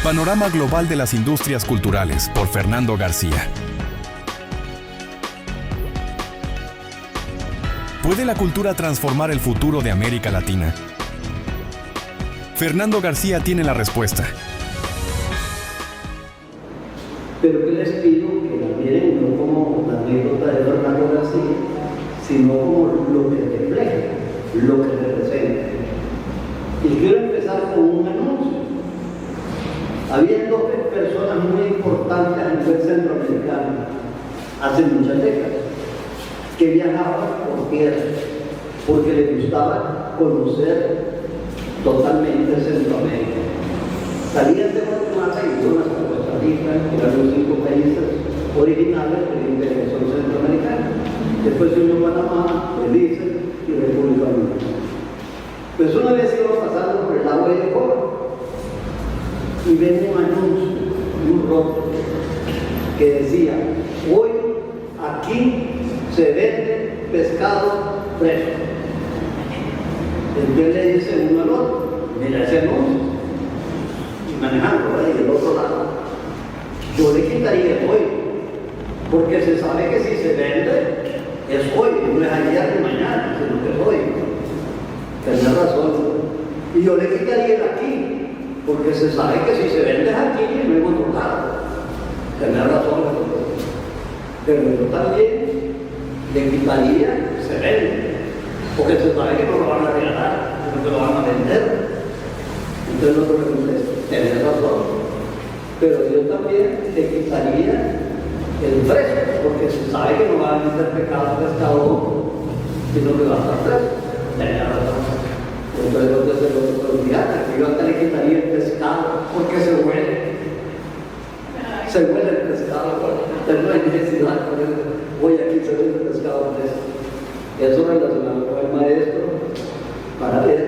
Panorama global de las industrias culturales, por Fernando García. ¿Puede la cultura transformar el futuro de América Latina? Fernando García tiene la respuesta. Pero que les pido que la miren no como la anécdota de Fernando García, sino como lo que refleja, lo que representa. Y quiero empezar con un anuncio. Había dos personas muy importantes a nivel centroamericano hace muchas décadas que viajaban por tierra porque les gustaba conocer totalmente Centroamérica. Salían de Guatemala y iban hasta Costa Rica, que eran los 5 países originales de la integración centroamericana. Después se unió Panamá, Belice y República Dominicana. Pues una vez iba pasando por el lago de Yocoa y ven un anuncio, un rótulo, que decía: hoy aquí se vende pescado fresco. Entonces le dice uno al otro: mira ese anuncio, y manejando ahí del otro lado, yo le quitaría hoy, porque se sabe que si se vende es hoy, no es ayer ni mañana, sino que es hoy. Tenía razón. Y yo le quitaría el aquí, porque se sabe que si se vende aquí no hay otro lado. Tenía razón. Pero yo también le quitaría se vende, porque se sabe que no lo van a regalar, sino que lo van a vender. Entonces no le contesto, tenés razón. Pero yo también le quitaría el fresco, porque se sabe que no va a vender pescado, sino que va a estar fresco. Tenía razón. Entonces yo hasta le quitaría el pescado, porque se huele. Se huele el pescado, entonces no hay necesidad de eso. Hoy aquí se vende el pescado fresco. Eso relacionado con el maestro, para ver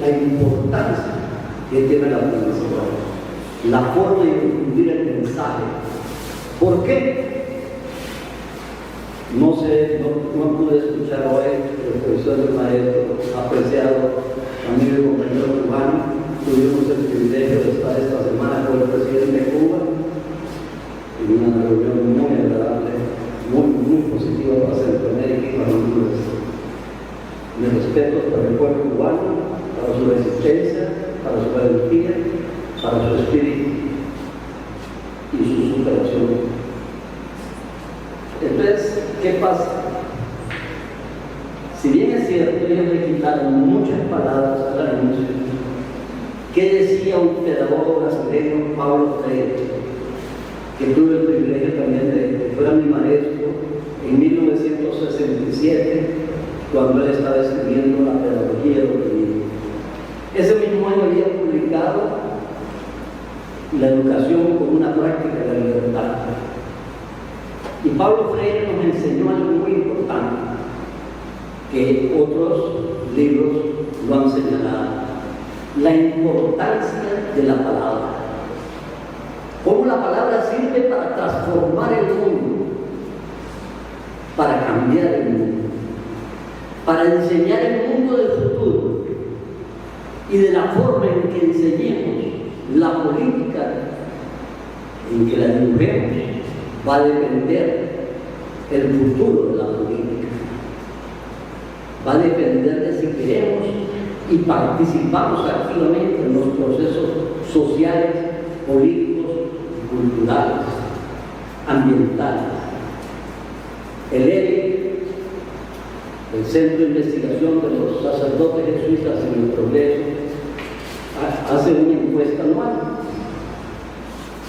la importancia que tiene la publicidad, la forma de difundir el mensaje. ¿Por qué? No sé, no pude escuchar hoy la exposición del maestro, apreciado amigo y compañero cubano. Tuvimos el privilegio de estar esta semana con el presidente de Cuba en una reunión muy agradable, muy positiva para Centroamérica y para nosotros. Mi respeto para el pueblo cubano, para su resistencia, para su valentía, para su espíritu y su superación. Entonces, ¿qué pasa? Si bien es cierto, ellos le quitaron muchas palabras al anuncio, ¿qué decía un pedagogo brasileño, Paulo Freire, que tuve el privilegio también de que fuera mi maestro en 1967, cuando él estaba escribiendo la pedagogía de los niños? Ese mismo año había publicado La educación como una práctica de la libertad. Y Paulo Freire nos enseñó algo muy importante, que otros libros lo han señalado: la importancia de la palabra. Cómo la palabra sirve para transformar el mundo, para cambiar el mundo, para enseñar el mundo del futuro. Y de la forma en que enseñemos la política, en que la dibujemos, va a depender el futuro de la política. Va a depender de si queremos y participamos activamente en los procesos sociales, políticos, culturales, ambientales. El ERI, el Centro de Investigación de los Sacerdotes Jesuitas en el Progreso, hace una encuesta anual.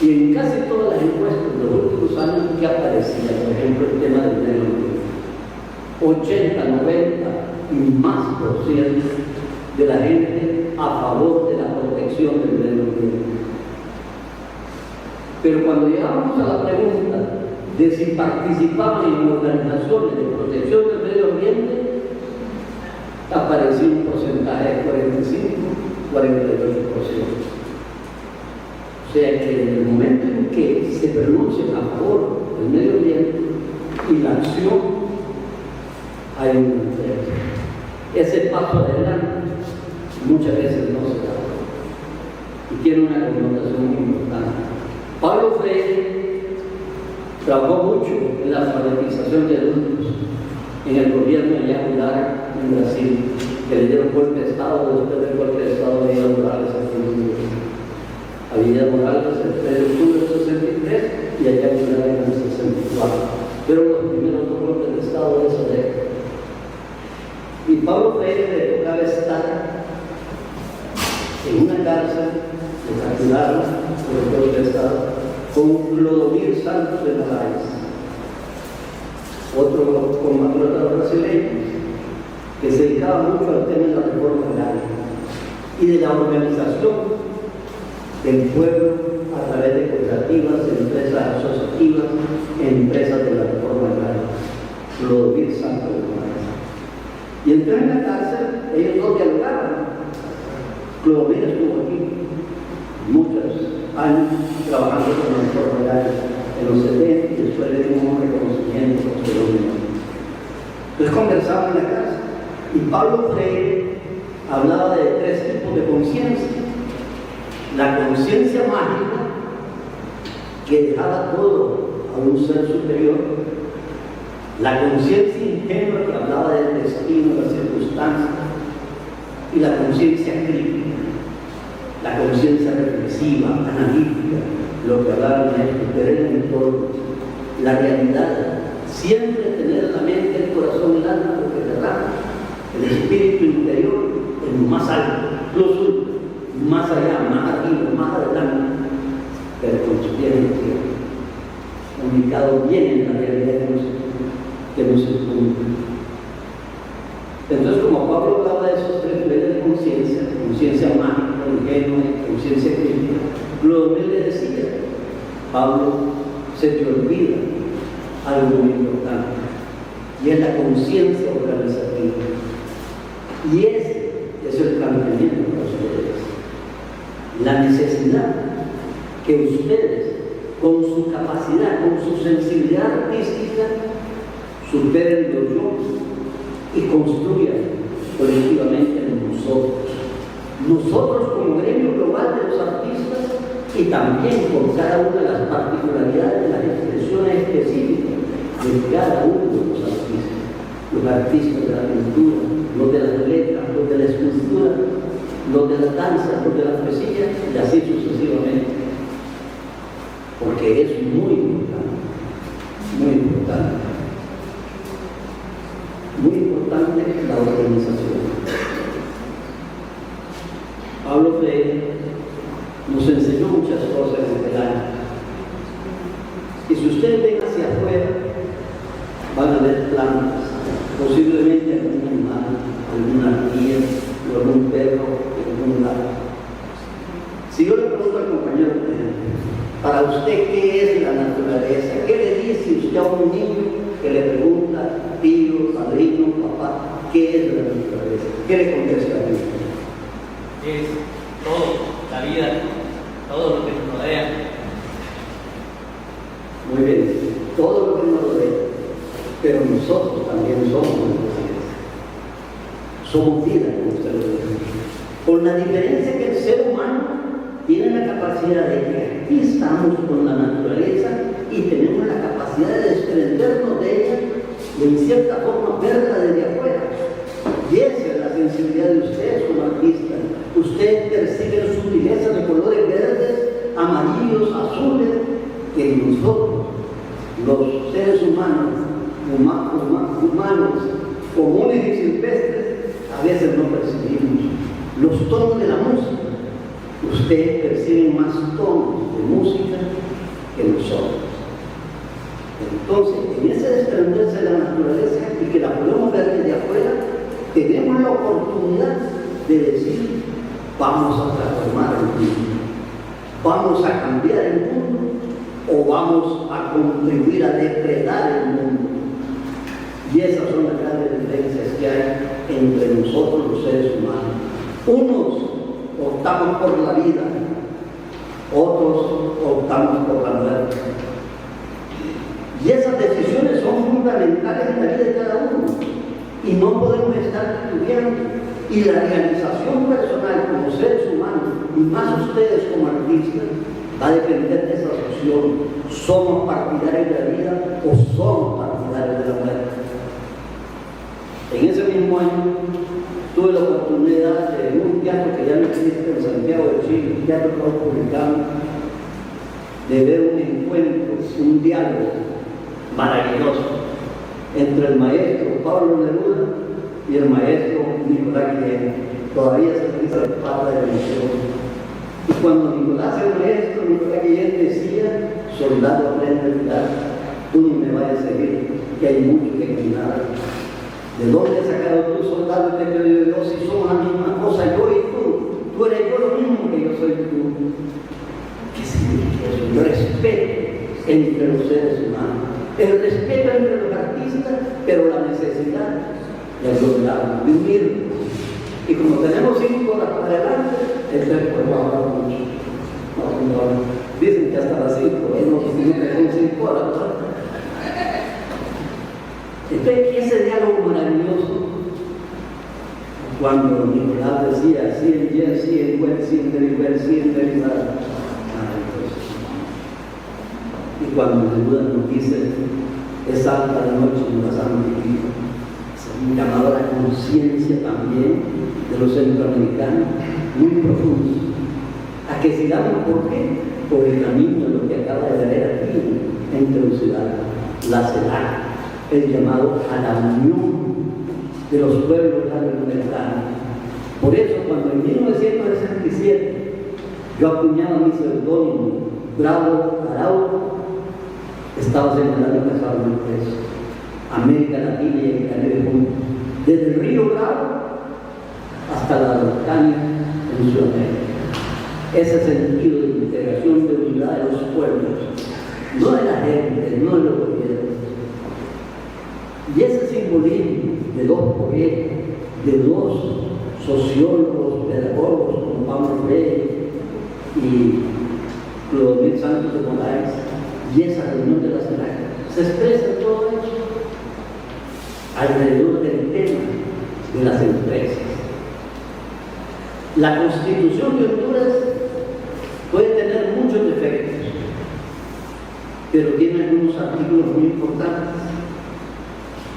Y en casi todas las encuestas de los últimos años, ¿qué aparecía? Por ejemplo, el tema del medio ambiente. 80, 90 y más % de la gente a favor de la protección del medio ambiente. Pero cuando llegamos a la pregunta de si participaban en organizaciones de protección del medio ambiente, apareció un porcentaje de 45-48%. O sea que en el momento en que se pronuncia a favor del medio ambiente y la acción, hay una diferencia. Ese paso adelante muchas veces no se da. y tiene una connotación muy importante. Pablo Freire trabajó mucho en la alfabetización de adultos en el gobierno de Yaculara, en Brasil, que le dieron golpe de Estado después del golpe de Estado de Evo Morales aquí en Honduras. A Vida Morales el 3 de octubre del 63 y a Yaculara en el 64. Pero los primeros dos golpes de Estado de esa década. Y Pablo Freire le tocaba estar en una cárcel de Yaculara por el golpe de Estado con Clodomir Santos de Moraes, otro compatriota brasileño que se dedicaba mucho al tema de la reforma agraria y de la organización del pueblo a través de cooperativas, empresas asociativas, empresas de la reforma agraria. Clodomir Santos de Moraes. Y entró en la cárcel, ellos no dialogaban. Clodomir estuvo aquí muchos años trabajando con la reforma agraria en los 70 y después le dimos un reconocimiento posteriormente. Entonces conversaban en la cárcel y Pablo Freire hablaba de tres tipos de conciencia. La conciencia mágica, que dejaba todo a un ser superior. La conciencia ingenua, que hablaba del destino, de las circunstancias. Y la conciencia crítica, la conciencia reflexiva, analítica, lo que hablaban de ver el entorno, la realidad. Siempre tener la mente, el corazón y el alma, porque derrama el espíritu interior en lo más alto, lo suyo, más allá, más arriba, más adelante, pero con su pies en el cielo, ubicado bien en la realidad que nos circunda. Entonces, como Pablo hablaba de esos tres niveles de conciencia, conciencia mágica, ingenua y conciencia crítica, Clodomir le decía: Pablo, se te olvida algo muy importante, y es la conciencia organizativa. Y ese es el planteamiento para ustedes. La necesidad que ustedes, con su capacidad, con su sensibilidad artística, superen los yo y construyan colectivamente en nosotros. Nosotros como gremio global de los artistas y también con cada una de las particularidades de las expresiones específicas de cada uno de los artistas de la pintura, los de las letras, los de la escultura, los de la danza, los de la poesía y así sucesivamente. Porque es muy importante, muy importante. Muy importante la organización. Pablo Freire nos enseñó muchas cosas en el año. Y si ustedes ven hacia afuera, van a ver plantas, posiblemente algún animal, alguna ardilla, algún perro, algún gato. Si yo le pregunto al compañero, para usted, ¿qué es la naturaleza? ¿Qué le dice usted a un niño que le pregunta, tío, padrino, papá, qué es la naturaleza? ¿Qué le contesta a él? Es todo, la vida, todo lo que nos rodea. Muy bien, todo lo que nos rodea, pero nosotros también somos naturaleza. Somos vida, como usted lo dice. Con la diferencia que el ser humano tiene la capacidad de que aquí estamos con la naturaleza y tenemos la capacidad de desprendernos de ella y en cierta forma verla desde afuera. Y esa es la sensibilidad de ustedes como artistas. Ustedes perciben sutilezas de colores verdes, amarillos, azules, que nosotros, los seres humanos, comunes y silvestres, a veces no percibimos. Los tonos de la música. Ustedes perciben más tonos de música que nosotros. Entonces, en ese desprenderse de la naturaleza y que la podemos ver desde afuera, tenemos la oportunidad de decir: vamos a transformar el mundo, vamos a cambiar el mundo o vamos a contribuir a depredar el mundo. Y esas son las grandes diferencias que hay entre nosotros los seres humanos. Unos optamos por la vida, otros optamos por la muerte. Y esas decisiones son fundamentales en la vida de cada uno. Y no podemos estar estudiando Y la realización personal como seres humanos, y más ustedes como artistas, va a depender de esa opción. ¿Somos partidarios de la vida o somos partidarios de la muerte? En ese mismo año tuve la oportunidad de un teatro que ya no existe en Santiago de Chile, un teatro republicano, de ver un encuentro, un diálogo maravilloso entre el maestro Pablo Neruda y el maestro Nicolás Guillén. Todavía se utiliza la pata de la emoción. Y cuando Nicolás, el maestro Nicolás Guillén, decía: soldado, aprende a mirar, tú no me vayas a seguir, que hay mucho que caminar. ¿De dónde has sacado tú, soldado, que te dio Dios, si somos la misma cosa, yo y tú? Tú eres yo lo mismo que yo soy tú. ¿Qué significa eso? El respeto entre los seres humanos, el respeto entre los artistas, pero la necesidad de lograrlo, de unirnos. Y como tenemos 5 horas para adelante, entonces podemos hablar mucho. No, dicen que hasta las 5, no son 5 horas, ¿no? Entonces, ese diálogo maravilloso, cuando Nicolás decía: sí en bien, sí en buen, sí en delincuente, sí en verdad. Y cuando Neruda nos dice: es alta la noche en la sangre, es un llamado a la conciencia también de los centroamericanos, muy profundo, a que sigamos. ¿Por qué? Por el camino de lo que acaba de ver aquí entre los ciudadanos, la CELAC, el llamado a la unión de los pueblos latinoamericanos. Por eso, cuando en 1967 yo acuñaba mi seudónimo Bravo Araujo, estaba señalando que Salvador Preso, América Latina y el Caribe juntos, desde el río Bravo hasta la Araucanía en Sudamérica. Ese sentido de integración, de unidad de los pueblos, no de la gente, no de los gobiernos. Y ese simbolismo de 2 poetas, de 2 sociólogos, pedagogos como Pablo Freire y Clodomir Santos de Morales, y esa reunión de la CELAC, se expresa todo eso alrededor del tema de las empresas. La Constitución de Honduras puede tener muchos defectos, pero tiene algunos artículos muy importantes,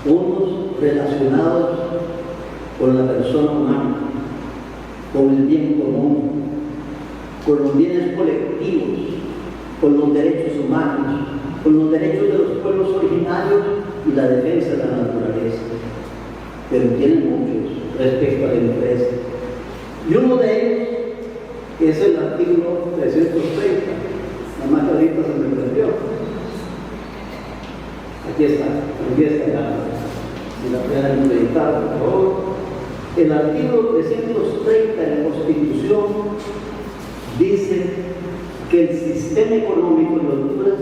unos relacionados con la persona humana, con el bien común, con los bienes colectivos, con los derechos humanos, con los derechos de los pueblos originarios y la defensa de la naturaleza. Pero tiene muchos respecto a la empresa. Y uno de ellos es el artículo 330, nada más que ahorita se me perdió. Aquí está si la pueden meditar, por favor. El artículo 330 de la Constitución dice que el sistema económico de Honduras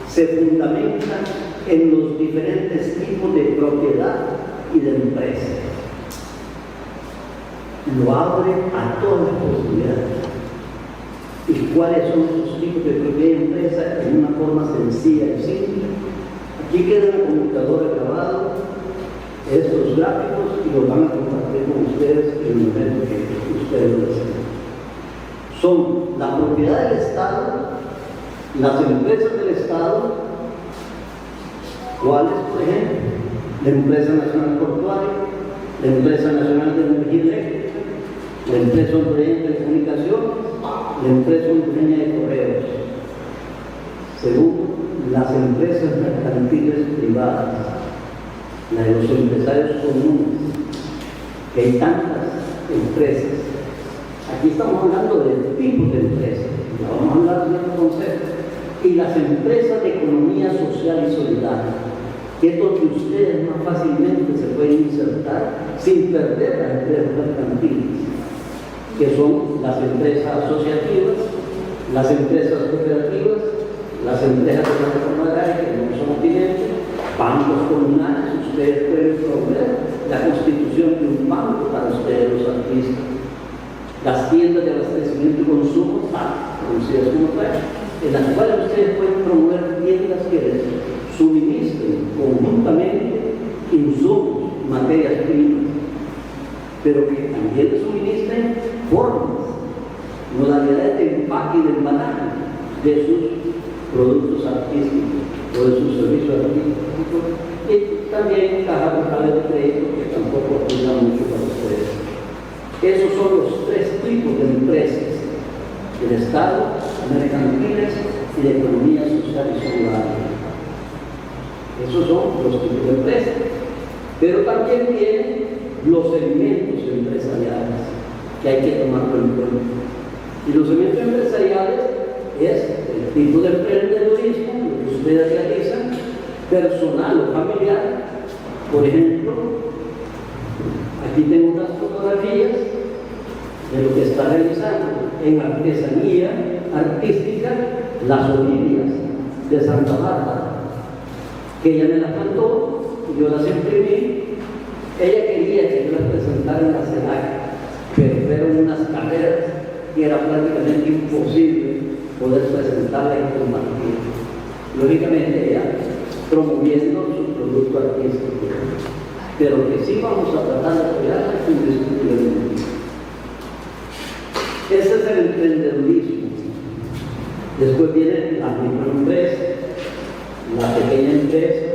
se fundamenta en los diferentes tipos de propiedad y de empresa. Lo abre a todas las posibilidades. ¿Y cuáles son esos tipos de propiedad y empresa? En una forma sencilla y simple. Aquí queda en la computadora grabado estos gráficos y los van a compartir con ustedes en el momento que ustedes lo deseen. Son la propiedad del Estado, las empresas del Estado, ¿cuáles, por ejemplo? La Empresa Nacional Portuaria, la Empresa Nacional de Energía Eléctrica, la Empresa Hondureña de Telecomunicaciones, la Empresa Hondureña de Correos. Segundo, las empresas mercantiles privadas, la de los empresarios comunes, que hay tantas empresas. Aquí estamos hablando de tipos de empresas, ya vamos a hablar de otro concepto. Y las empresas de economía social y solidaria, que es donde ustedes más fácilmente se pueden insertar sin perder las empresas mercantiles, que son las empresas asociativas, las empresas cooperativas, las empresas de la reforma agraria, que no son clientes, bancos comunales. Ustedes pueden promover la constitución de un banco para ustedes, los artistas. Las tiendas de abastecimiento y consumo, conocidas como tal, en las cuales ustedes pueden promover tiendas que les suministren conjuntamente insumos, materias primas, pero que y ellos suministran formas, modalidades de empaque y de embalaje de sus productos artísticos o de sus servicios artísticos, y también caja postales de crédito que tampoco ayuda mucho para ustedes. Esos son los tres tipos de empresas: del Estado, mercantiles y de economía social y solidaria. Esos son los tipos de empresas. Pero también tienen los segmentos empresariales que hay que tomarlo en cuenta. Y los segmentos empresariales es el tipo de emprendedurismo, lo que ustedes realizan, personal o familiar. Por ejemplo, aquí tengo unas fotografías de lo que está realizando en artesanía artística las Olivias de Santa Bárbara, que ella me las mandó y yo las imprimí. Ella quería que yo las presentara en la CELAC, pero fueron unas carreras y era prácticamente imposible poder presentarla y compartir. Lógicamente ella promoviendo su producto artístico, pero que sí vamos a tratar de apoyarla indiscutiblemente. Ese es el emprendedurismo. Después viene la microempresa, la pequeña empresa,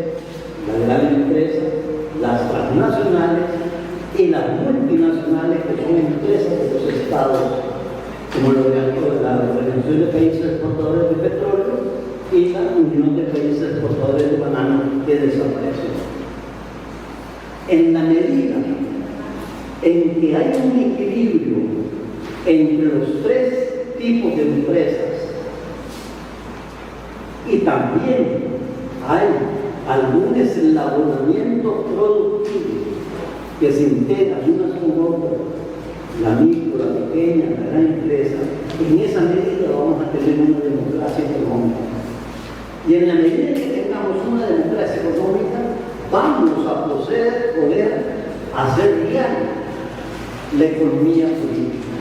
la gran empresa, las transnacionales y las multinacionales, que son empresas de los estados, como la Organización de Países Exportadores de Petróleo y la Unión de Países Exportadores de Banano, que desapareció. En la medida en que hay un equilibrio entre los tres tipos de empresas y también hay algún eslabonamiento productivo que se integra unas con otras, la micro, la pequeña, la gran empresa, en esa medida vamos a tener una democracia económica. Y en la medida que tengamos una democracia económica, vamos a poder hacer real la economía política,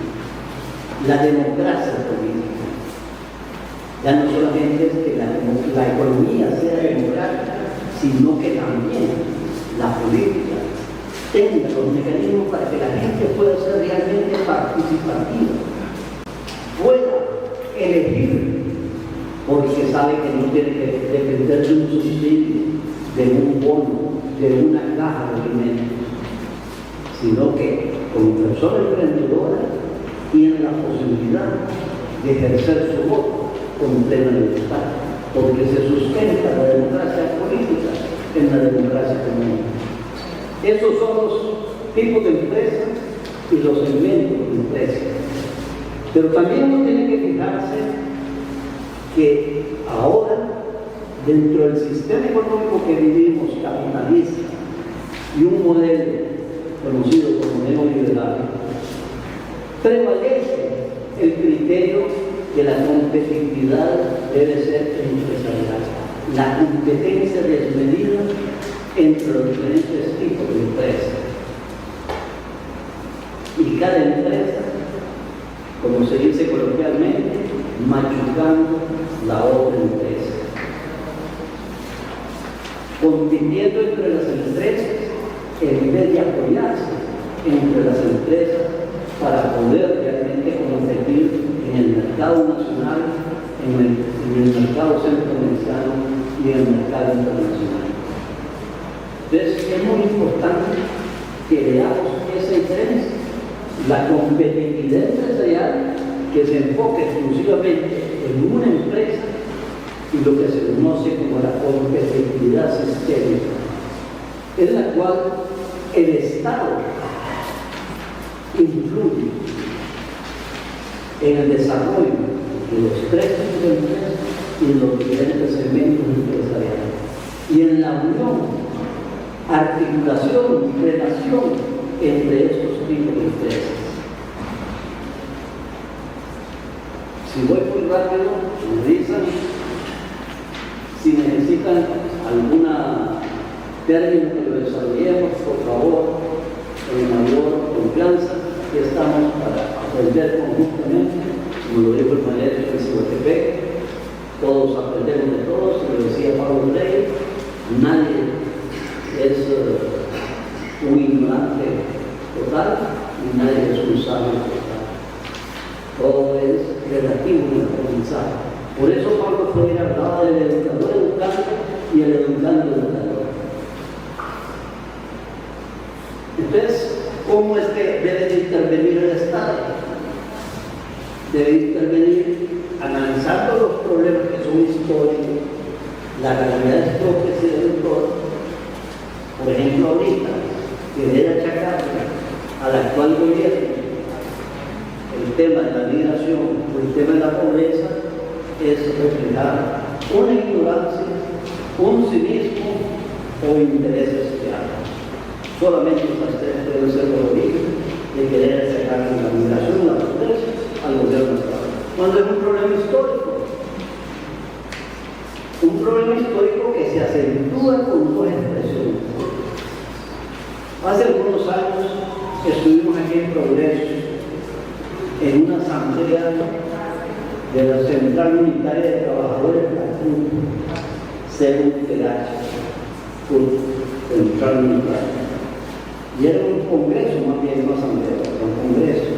la democracia política. Ya no solamente es que la economía sea democrática, sino que también la política tenga los mecanismos para que la gente pueda ser realmente participativa, pueda elegir, porque sabe que no tiene que depender de un subsidio, de un bono, de una caja de alimentos, sino que como persona emprendedora tiene la posibilidad de ejercer su voto con plena libertad, porque se sustenta la democracia política en la democracia económica. Esos son los tipos de empresas y los segmentos de empresas. Pero también uno tiene que fijarse que ahora, dentro del sistema económico que vivimos, capitalista, y un modelo conocido como neoliberal, prevalece el criterio que la competitividad debe ser empresarial, la competencia desmedida entre los diferentes tipos de empresas. Y cada empresa, como se dice coloquialmente, machucando la otra empresa. Compitiendo entre las empresas en vez de apoyarse entre las empresas para poder realmente competir en el mercado nacional, en el mercado centroamericano y en el mercado internacional. Entonces es muy importante que veamos esa diferencia, la competitividad empresarial que se enfoque exclusivamente en una empresa y lo que se conoce como la competitividad sistémica, en la cual el Estado influye en el desarrollo de los tres tipos de empresas y en los diferentes segmentos empresariales, y en la unión, articulación y relación entre estos tipos de empresas. Si voy muy rápido, me dicen. Si necesitan alguna término que lo desarrollemos, por favor, con mayor confianza, aquí estamos para aprender conjuntamente, como lo dijo el maestro de Cibotepec, todos aprendemos de todos, como decía Pablo Freire, nadie es un ignorante total y nadie Estado. Por eso Pablo Freire hablaba del educador educante y el educando educador. Entonces, ¿cómo es que debe de intervenir el Estado? Debe intervenir analizando los problemas que son históricos, las realidades propias y del entorno. Por ejemplo, ahorita, querer achacarle al actual gobierno el tema de la migración o el tema de la pobreza es reflejar una ignorancia, un cinismo o intereses sociales. Solamente esas tres pueden ser los orígenes de querer achacarle la migración y la pobreza al gobierno estatal. Cuando es un problema histórico que se acentúa con dos expresiones. Hace algunos años estuvimos aquí en Progreso, en una asamblea de la Central Unitaria de Trabajadores de la CUT, CUTH, Central Unitaria. Y era un congreso, más bien no asamblea, era un congreso.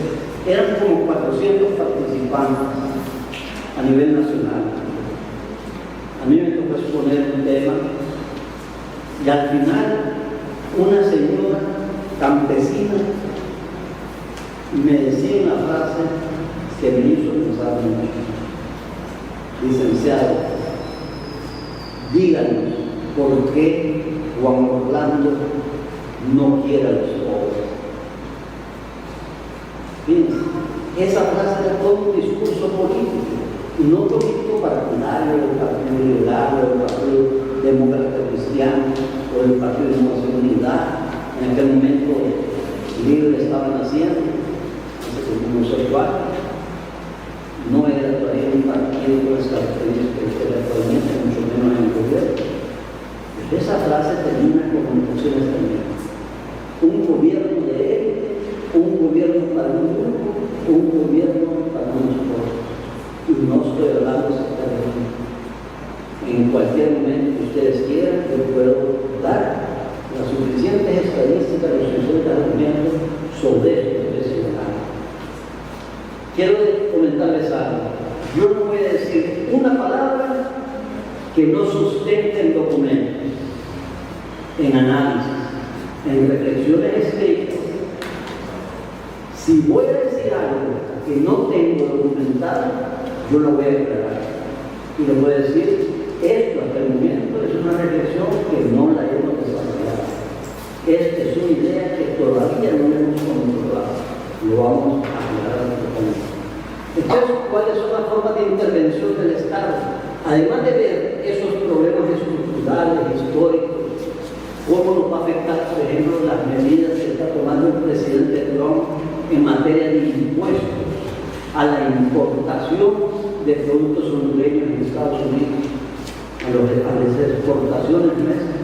Eran como 400 participantes a nivel nacional. A mí me tocó exponer un tema y al final una señora campesina me decía una frase que me hizo pensar mucho. Licenciado, díganos por qué Juan Orlando no quiere a los pobres. Fíjense, esa frase era todo un discurso político, y no político partidario del Partido Liberal, o del Partido Demócrata Cristiano, o del Partido de Nueva Unidad. En aquel momento Libre estaba naciendo, no sé cuál, no era todavía un partido con las características que era actualmente, mucho menos en el gobierno. Esa frase termina con connotaciones también. Un gobierno de élite, un gobierno para un grupo, un gobierno para unos pocos. Y no estoy hablando exactamente. En cualquier momento que ustedes quieran, yo puedo dar las suficientes estadísticas, los suficientes argumentos sobre esto específicamente. Quiero comentarles algo. Yo no voy a decir una palabra que no sustente el documento, en análisis, en reflexiones escritas. Si voy a decir algo que no tengo documentado, yo lo voy a aclarar. Y le voy a decir, esto hasta el momento es una reflexión que no la hemos desarrollado. Esta es una idea que todavía no hemos controlado. Lo vamos a aclarar totalmente. Entonces, ¿cuáles son las formas de intervención del Estado? Además de ver esos problemas estructurales, históricos, ¿cómo nos va a afectar, por ejemplo, las medidas que está tomando el presidente Trump en materia de impuestos a la importación de productos hondureños en Estados Unidos, a las exportaciones nuestras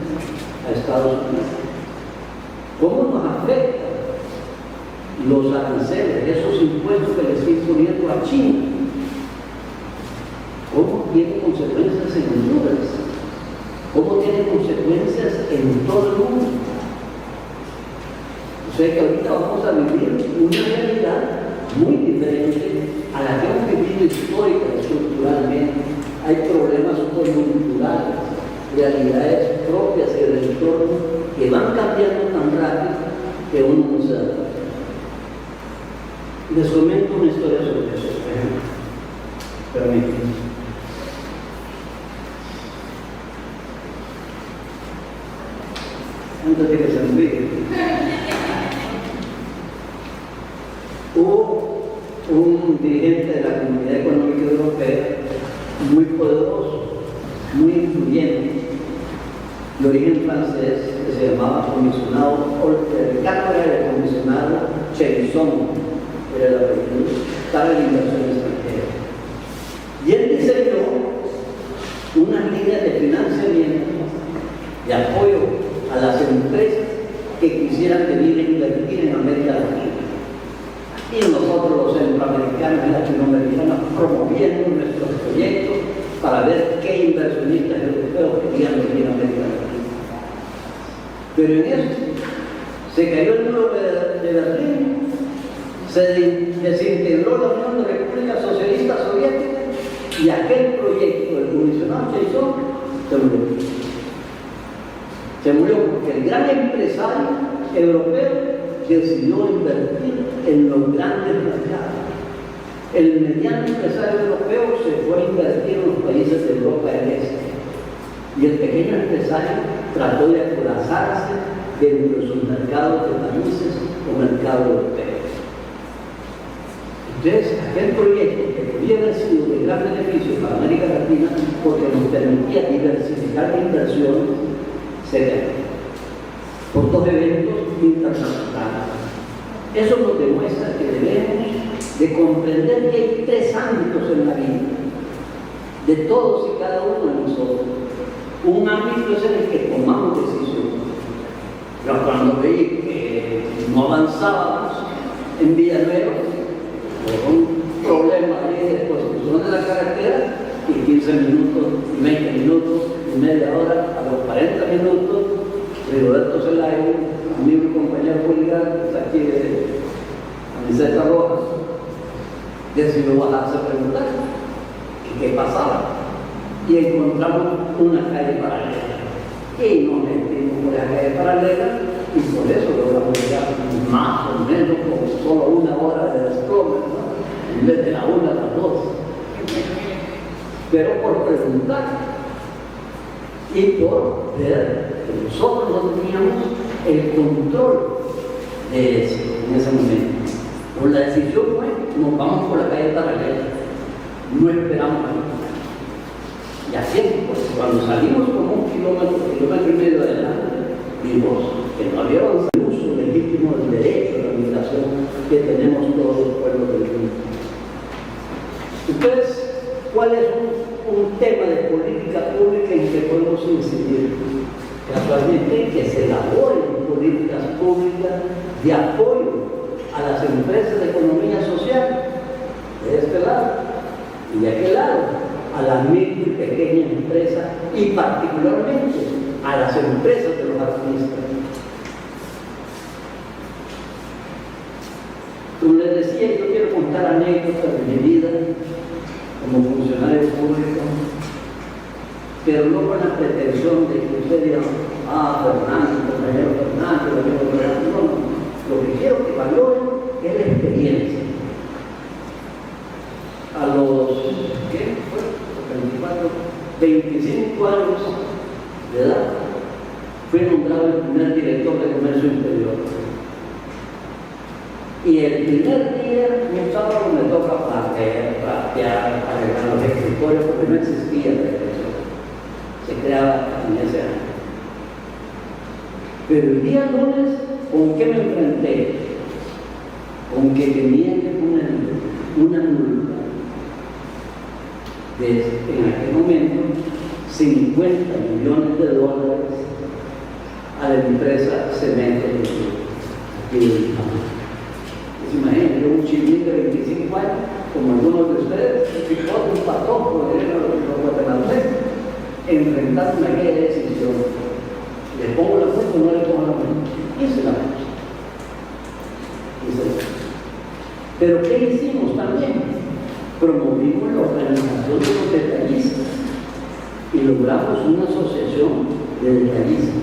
a Estados Unidos? ¿Cómo nos afecta los aranceles, esos impuestos que le estoy poniendo a China? ¿Cómo tiene consecuencias en Honduras? ¿Cómo tiene consecuencias en todo el mundo? O sea que ahorita vamos a vivir una realidad muy diferente a la que hemos vivido histórica y estructuralmente. Hay problemas coyunturales, realidades propias y del entorno que van cambiando tan rápido que uno no se da cuenta. Les comento una historia sobre eso. Permítanme. Antes de que se olvide. Hubo un dirigente de la Comunidad Económica Europea muy poderoso, muy influyente, de origen francés, que se llamaba comisionado, el cargo era el comisionado Chérisson, era el apellido, para la inversión extranjera. Y él diseñó unas líneas de financiamiento, de apoyo a las empresas que quisieran venir a invertir en América Latina. Y nosotros los centroamericanos y latinoamericanos promoviendo nuestros proyectos para ver qué inversionistas europeos querían venir a América Latina. Pero en eso se cayó el muro de Berlín, se desintegró la Unión de Repúblicas Socialistas Soviéticas Y aquel proyecto del comisionado Cheysson se murió. Se murió porque el gran empresario europeo decidió invertir en los grandes mercados. El mediano empresario europeo se fue a invertir en los países de Europa del Este. Y el pequeño empresario trató de acorazarse dentro de sus mercados de países o mercados europeos. Entonces, aquel proyecto que podía haber sido de gran beneficio para América Latina porque nos permitía diversificar la inversión, se cayó por dos eventos internacionales. Eso nos demuestra que debemos de comprender que hay tres ámbitos en la vida de todos y cada uno de nosotros. Un ámbito es en el que tomamos decisiones. Yo cuando veí que no avanzábamos en Villanueva, por un problema ahí de construcción de la carretera, y 15 minutos, 20 minutos, y media hora, a los 40 minutos, Rigoberto Zelaya, amigo y compañero político, que está aquí de camiseta roja, decidió bajarse a preguntar qué pasaba. Y encontramos una calle paralela. Y nos metimos por la calle paralela, y por eso logramos llegar más o menos con solo una hora de desplome, ¿no? En vez de la 1 a las 2. Pero por preguntar y por ver que nosotros no teníamos el control de eso en ese momento. Pero la decisión fue: nos vamos por la calle paralela, no esperamos a nada. Y así, pues, cuando salimos como un kilómetro y medio adelante, vimos que no había un uso legítimo del derecho a la migración que tenemos todos los pueblos del mundo. Entonces, ¿cuál es un tema de política pública en que podemos incidir? Casualmente, que se elaboren políticas públicas de apoyo a las empresas de economía social, de este lado, y de aquel lado, a las micro y pequeñas empresas, y particularmente a las empresas de los artistas. Como les decía, yo quiero contar anécdotas de mi vida como funcionario público, pero no con la pretensión de que usted diga: Fernando, compañero Fernando, amigo Fernando. No, lo que quiero que valoren es la experiencia. A los, ¿qué fue? 25 años de edad, fui nombrado el primer director de comercio interior. Y el primer día, un sábado, me toca platear, arreglar los escritorios, porque no existía televisión. Se creaba en ese año. Pero el día lunes, ¿con qué me enfrenté? Con que tenía que poner una multa de, en aquel momento, 50 millones de dólares a la empresa Cemento aquí en Panamá. Imagínense, un chilín de 25 años, como algunos de ustedes, un patojo de los guatemaltecos, enfrentando aquella decisión. ¿Le pongo la multa o no le pongo la multa? Hice la multa. Pero ¿qué hicimos también? Promovimos la organización de los detallistas y logramos una asociación de detallistas.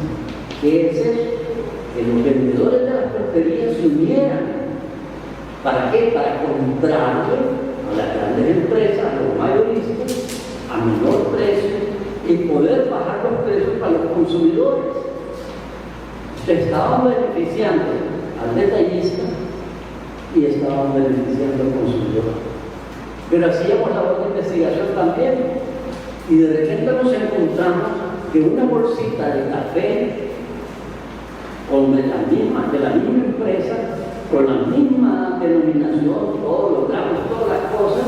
¿Qué es eso? Que los vendedores de las porterías se unieran. ¿Para qué? Para comprarle a las grandes empresas, a los mayoristas, a menor precio y poder bajar los precios para los consumidores. Se estaban beneficiando al detallista y estaban beneficiando al consumidor. Pero hacíamos labor de investigación también, y de repente nos encontramos que una bolsita de café de la misma empresa, con la misma denominación, todos los gramos, todas las cosas,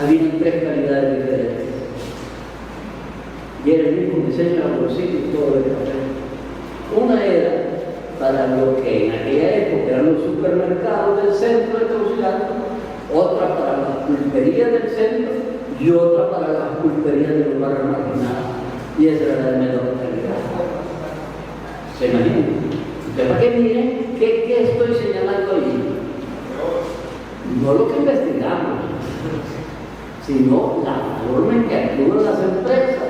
había 3 calidades diferentes. Y era el mismo diseño de la bolsita y todo el café. Una era para lo que en aquella época eran los supermercados del centro de Tegucigalpa, otra para las pulperías del centro y otra para las pulperías de los barrios marginados. Y esa era la de menor calidad. ¿Se imaginan? Entonces, para que miren qué estoy señalando ahí. No lo que investigamos, sino la forma en que actúan las empresas,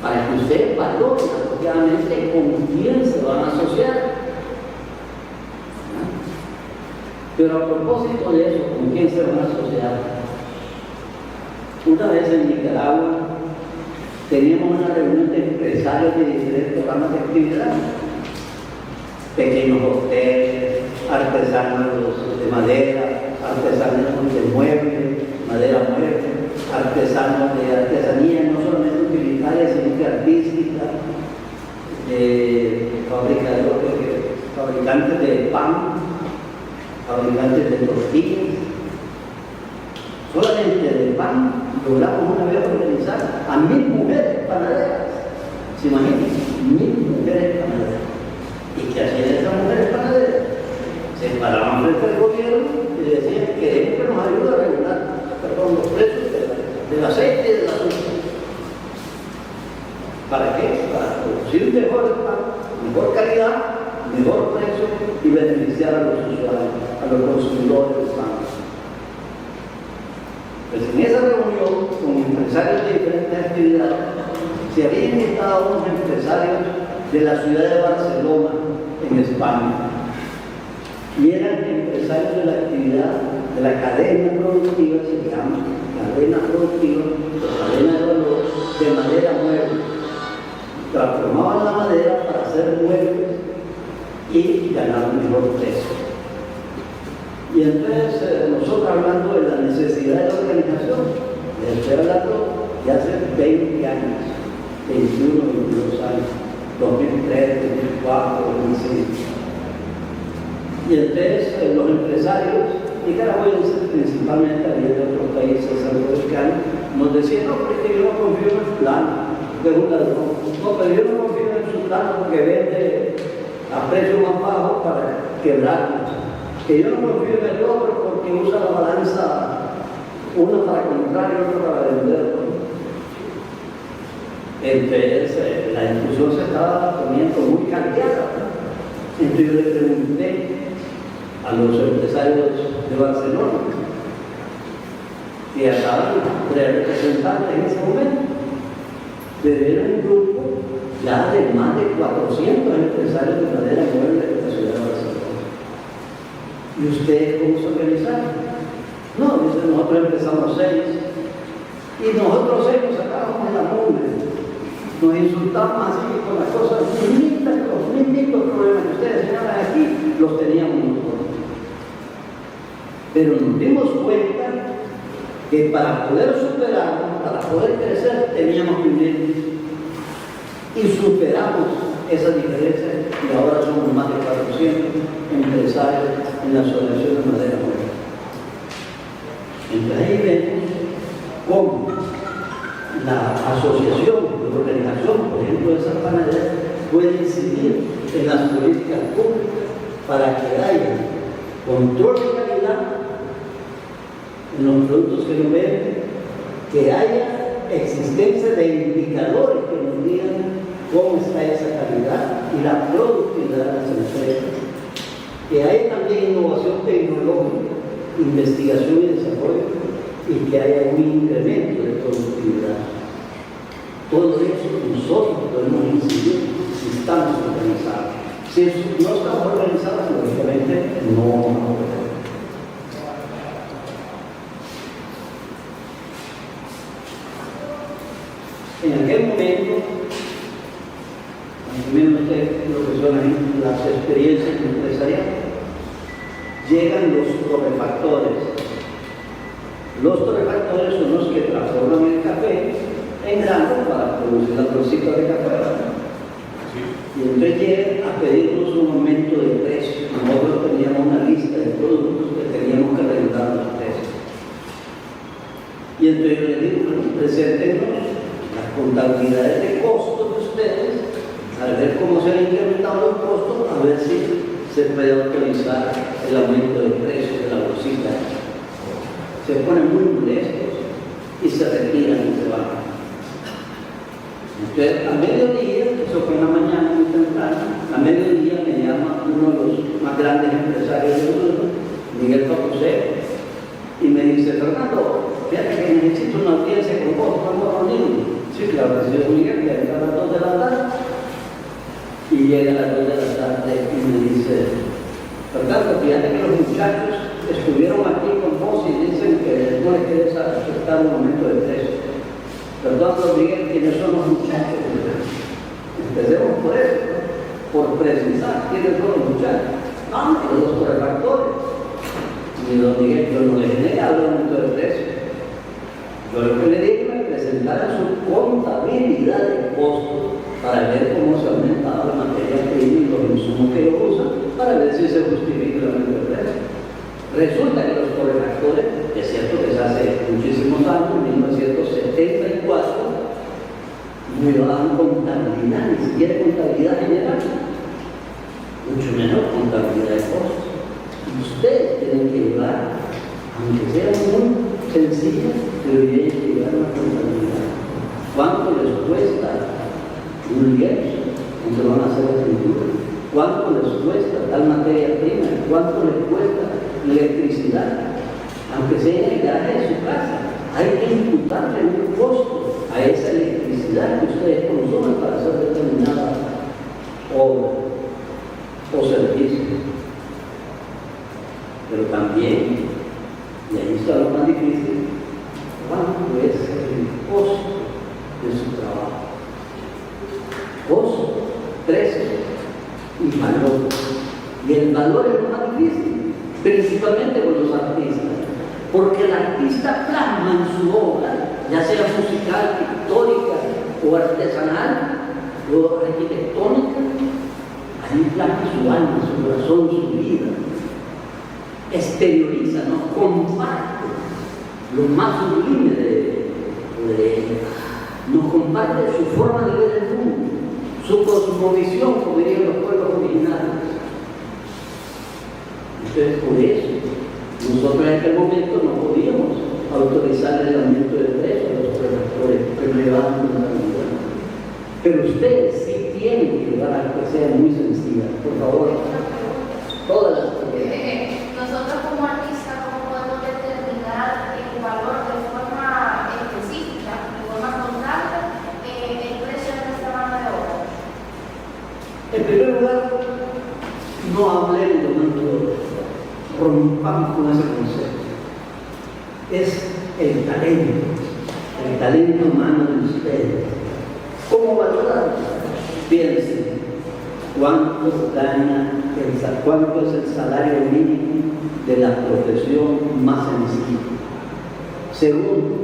para que usted valore apropiadamente con quién se van a asociar. Pero a propósito de eso, ¿con quién se van a asociar? Una vez en Nicaragua teníamos una reunión de empresarios de diferentes ramas de actividad, pequeños hoteles, artesanos de madera, artesanos de muebles, madera mueble, artesanos de artesanía, no solamente utilitarias, sino que artística, fabricantes de pan, fabricantes de tortillas. Solamente de pan logramos una vez organizar a 1000 mujeres panaderas. ¿Se imaginan? 1000 mujeres panaderas. ¿Y qué hacían esas mujeres panaderas? Se paraban frente al gobierno y le decían: queremos que nos ayude a regular los precios del aceite y del azúcar. ¿Para qué? Para producir mejor pan, mejor calidad, mejor precio y beneficiar a los usuarios, a los consumidores del pan. Pues en esa reunión con empresarios de diferentes actividades se habían invitado unos empresarios de la ciudad de Barcelona, en España, y eran empresarios de la actividad de la cadena productiva, se llama cadena productiva, cadena de valor de madera mueble. Transformaban la madera para hacer muebles y ganar un mejor precio. Y entonces nosotros, hablando de la necesidad de la organización, estoy hablando de hace 20 años, 21, 22 años, 2003, 2004, 2005. Y entonces los empresarios nicaragüenses, principalmente también de otros países centroamericanos, nos decían: no, pero es que yo no confío en el plan, que es un ladrón. No, pero yo no confío en su plan porque vende a precio más bajo para quebrarnos. Que yo no confío en el otro porque usa la balanza, uno para comprar y otro para vender. Entonces la discusión se estaba poniendo muy caldeada. Entonces yo le pregunté a los empresarios de Barcelona, que estaban tres representantes en ese momento, pero era un grupo ya de más de 400 empresarios de madera mueble de la ciudad de Barcelona. ¿Y ustedes cómo se organizaron? No, nosotros empezamos 6 y nosotros 6 nos sacábamos de la mugre, nos insultábamos así con las cosas, los mismos problemas que ustedes señalan aquí, los teníamos nosotros. Pero nos dimos cuenta que para poder superarnos, para poder crecer, teníamos que unirnos. Y superamos esas diferencias y ahora somos más de 400 empresarios en la Asociación de Madera Mueble. Entonces ahí vemos cómo la asociación, la organización, por ejemplo, de esas panaderas, puede incidir en las políticas públicas para que haya control de calidad en los productos que nos venden, que haya existencia de indicadores que nos digan cómo está esa calidad y la productividad de las empresas, que haya también innovación tecnológica, investigación y desarrollo, y que haya un incremento de productividad. Todo eso nosotros podemos incidir si estamos organizados. Si no estamos organizados, lógicamente no vamos a poder. En aquel momento, también usted lo que son las experiencias empresariales, llegan los torrefactores. Los torrefactores son los que transforman el café en grano para producir la bolsita de café. Y entonces llegan a pedirnos un aumento de precio. Nosotros teníamos una lista de productos que teníamos que regular los precios. Y entonces yo les digo: preséntenos las contabilidades de costos de ustedes, a ver cómo se han incrementado los costos, a ver si se puede autorizar el aumento de precio de la bolsita. Se ponen muy molestos y se retiran y se van. Entonces, a mediodía, eso fue en la mañana muy temprano, a mediodía me llama uno de los más grandes empresarios del mundo, Miguel José, y me dice: dice, Fernando, fíjate que necesito una audiencia con vos, ¿cuándo reunimos? Sí, claro, que señor Miguel, que entra a las 2 de la tarde. Y llega a las 2 de la tarde y me dice, Fernando, fíjate que los muchachos estuvieron aquí con vos y dicen que no les quieres aceptar un aumento de precio. Fernando Miguel, ¿quiénes son los muchachos? Empecemos por eso, ¿no? Por precisar quiénes son los muchachos. No, los correlactores. Y don Miguel, yo no le generé aumento de precio. Yo lo que le dije es que me presentara su contabilidad de costos para ver cómo se aumentaba la materia prima y los insumos que ellos usan, para ver si se justifica el aumento de precio. Resulta que los correlactores, es cierto que se hace muchísimos años, en 1974, no llevaban contabilidad, ni siquiera contabilidad general, mucho menos contabilidad de costos. Ustedes tienen que llevar, aunque sea muy sencilla, pero tienen que llevar una contabilidad. ¿Cuánto les cuesta un lienzo donde van a hacer la pintura? ¿Cuánto les cuesta tal materia prima? ¿Cuánto les cuesta electricidad? Aunque sea en el garaje de su casa, hay que imputarle un costo a esa electricidad que ustedes consumen para hacer determinada obra o servicio. Pero también, y ahí está lo más difícil, ¿cuánto es el costo de su trabajo? Costo, precio y valor. Y el valor es lo más difícil, principalmente con los artistas, porque el artista plasma en su obra, ya sea musical, pictórica o artesanal o arquitectónica, ahí plasma su alma, su corazón, su vida. Exterioriza, nos comparte lo más sublime de ella, nos comparte su forma de ver el mundo, su cosmovisión, como dirían los pueblos originarios. Entonces, por eso, nosotros en aquel momento no podíamos autorizar el aumento de precio a los redactores que no llevaban una calidad. Pero ustedes sí tienen que llevar algo que sea muy sencilla, por favor. Todas las nosotros como artistas, ¿cómo podemos determinar el valor de forma específica, de forma constante, el precio de nuestra mano de obra? En primer lugar, no hablemos de mano de obra, rompamos con ese concepto. Es el talento humano de ustedes. ¿Cómo valorarlo? Piensen. ¿Cuánto es el salario mínimo de la profesión más sencilla? Segundo,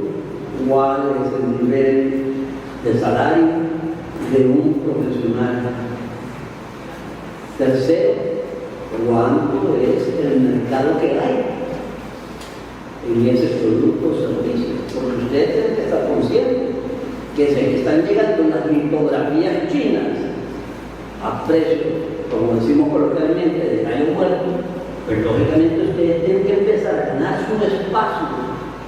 ¿cuál es el nivel de salario de un profesional? Tercero, ¿cuánto es el mercado que hay en ese producto o servicio? Porque ustedes tienen que estar conscientes que se están llegando las litografías chinas a precio, como decimos coloquialmente, de gallo muerto, pues lógicamente ustedes tienen que empezar a ganar su espacio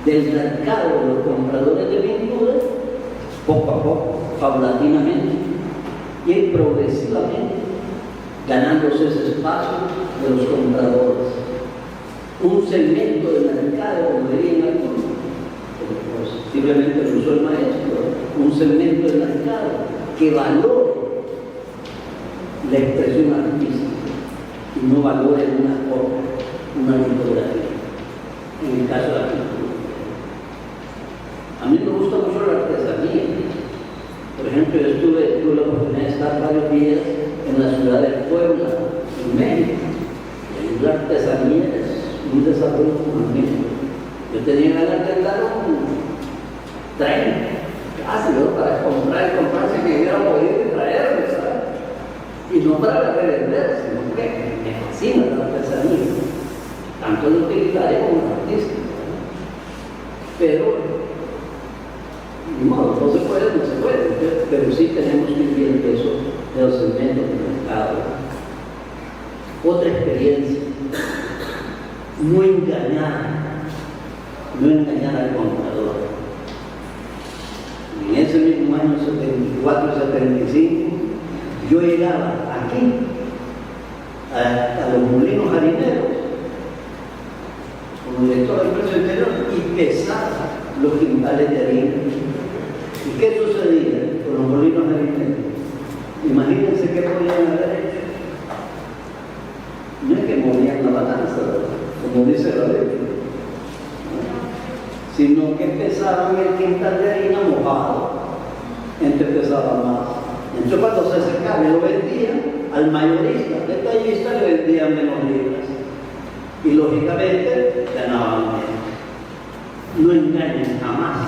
del mercado de los compradores de pinturas poco a poco, paulatinamente y progresivamente, ganándose ese espacio de los compradores. Un segmento de mercado, como dirían algunos, posiblemente lo usó el maestro, un segmento de mercado que valore la expresión artística y no valore una obra, una litografía, en el caso de la pintura. A mí me gusta mucho la artesanía. Por ejemplo, yo tuve la oportunidad de estar varios días en la ciudad de Puebla, en México, y ahí la artesanía es un desarrollo magnífico. Yo tenía ganas de andar un tren, casi, ¿no? Para comprar si me hubiera podido traerme, ¿sabes? Y no para revender, sino que me fascina la artesanía, tanto en utilitaria como en artística. Pero, no se puede, pero sí tenemos que ir viendo eso de los segmentos del mercado. Otra experiencia, no engañar al comprador. En ese mismo año 74-75, yo llegaba aquí a los molinos harineros como director todo el precio interior y pesar los quintales de harina. ¿Y qué sucedía con los molinos harineros? Imagínense qué podían haber hecho. No es que movían la balanza, como dice la ley, sino que pesaban el quintal de harina mojado, entonces pesaba más. Entonces cuando se secaba y lo vendían al mayorista, detallista, le vendían menos libras. Y lógicamente ganaban menos. No engañen jamás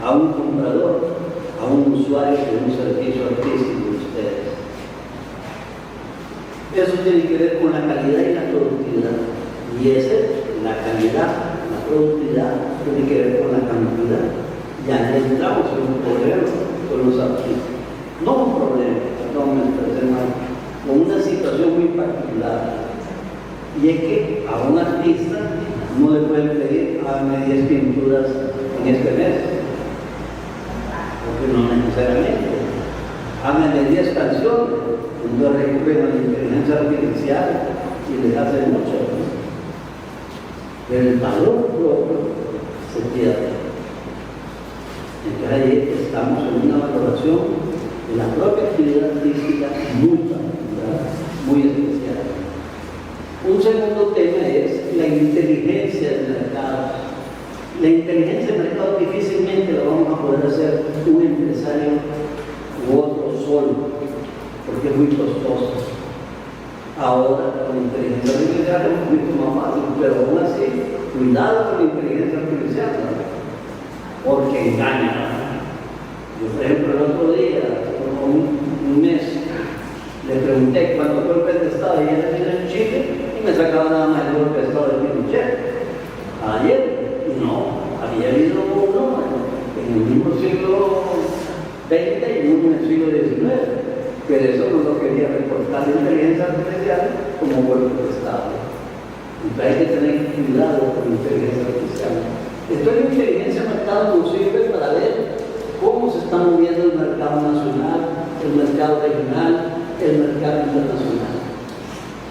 a un comprador, a un usuario de un servicio artístico de ustedes. Eso tiene que ver con la calidad y la productividad. Y esa es la calidad, la productividad, tiene que ver con la cantidad. Ya entramos en un problema con los artistas. No un problema, no me expresé mal, con una situación muy particular. Y es que a un artista no le pueden pedir hágame 10 pinturas en este mes, porque no necesariamente. Háganle 10 canciones, entonces recurren a la inteligencia artificial y les hacen mucho. Pero el valor propio se pierde. Entonces ahí estamos en una valoración de la propia actividad artística muy particular, muy especial. Un segundo tema es la inteligencia del mercado. La inteligencia del mercado difícilmente la vamos a poder hacer un empresario u otro solo, porque es muy costoso. Ahora, con la inteligencia artificial es un poquito más fácil, pero aún así, cuidado con la inteligencia artificial, ¿no? Porque engaña. Yo, por ejemplo, el otro día, un mes, le pregunté cuánto golpe de Estado había tenido en Chile y me sacaba nada más el golpe de Estado de Pinochet. Ayer, y no, había habido uno en el mismo siglo XX y uno en el siglo XIX, pero eso no lo quería reportar la inteligencia artificial como golpe de Estado. Entonces hay que tener cuidado con la inteligencia artificial. Entonces la inteligencia de mercado nos sirve para ver cómo se está moviendo el mercado nacional, el mercado regional, el mercado internacional.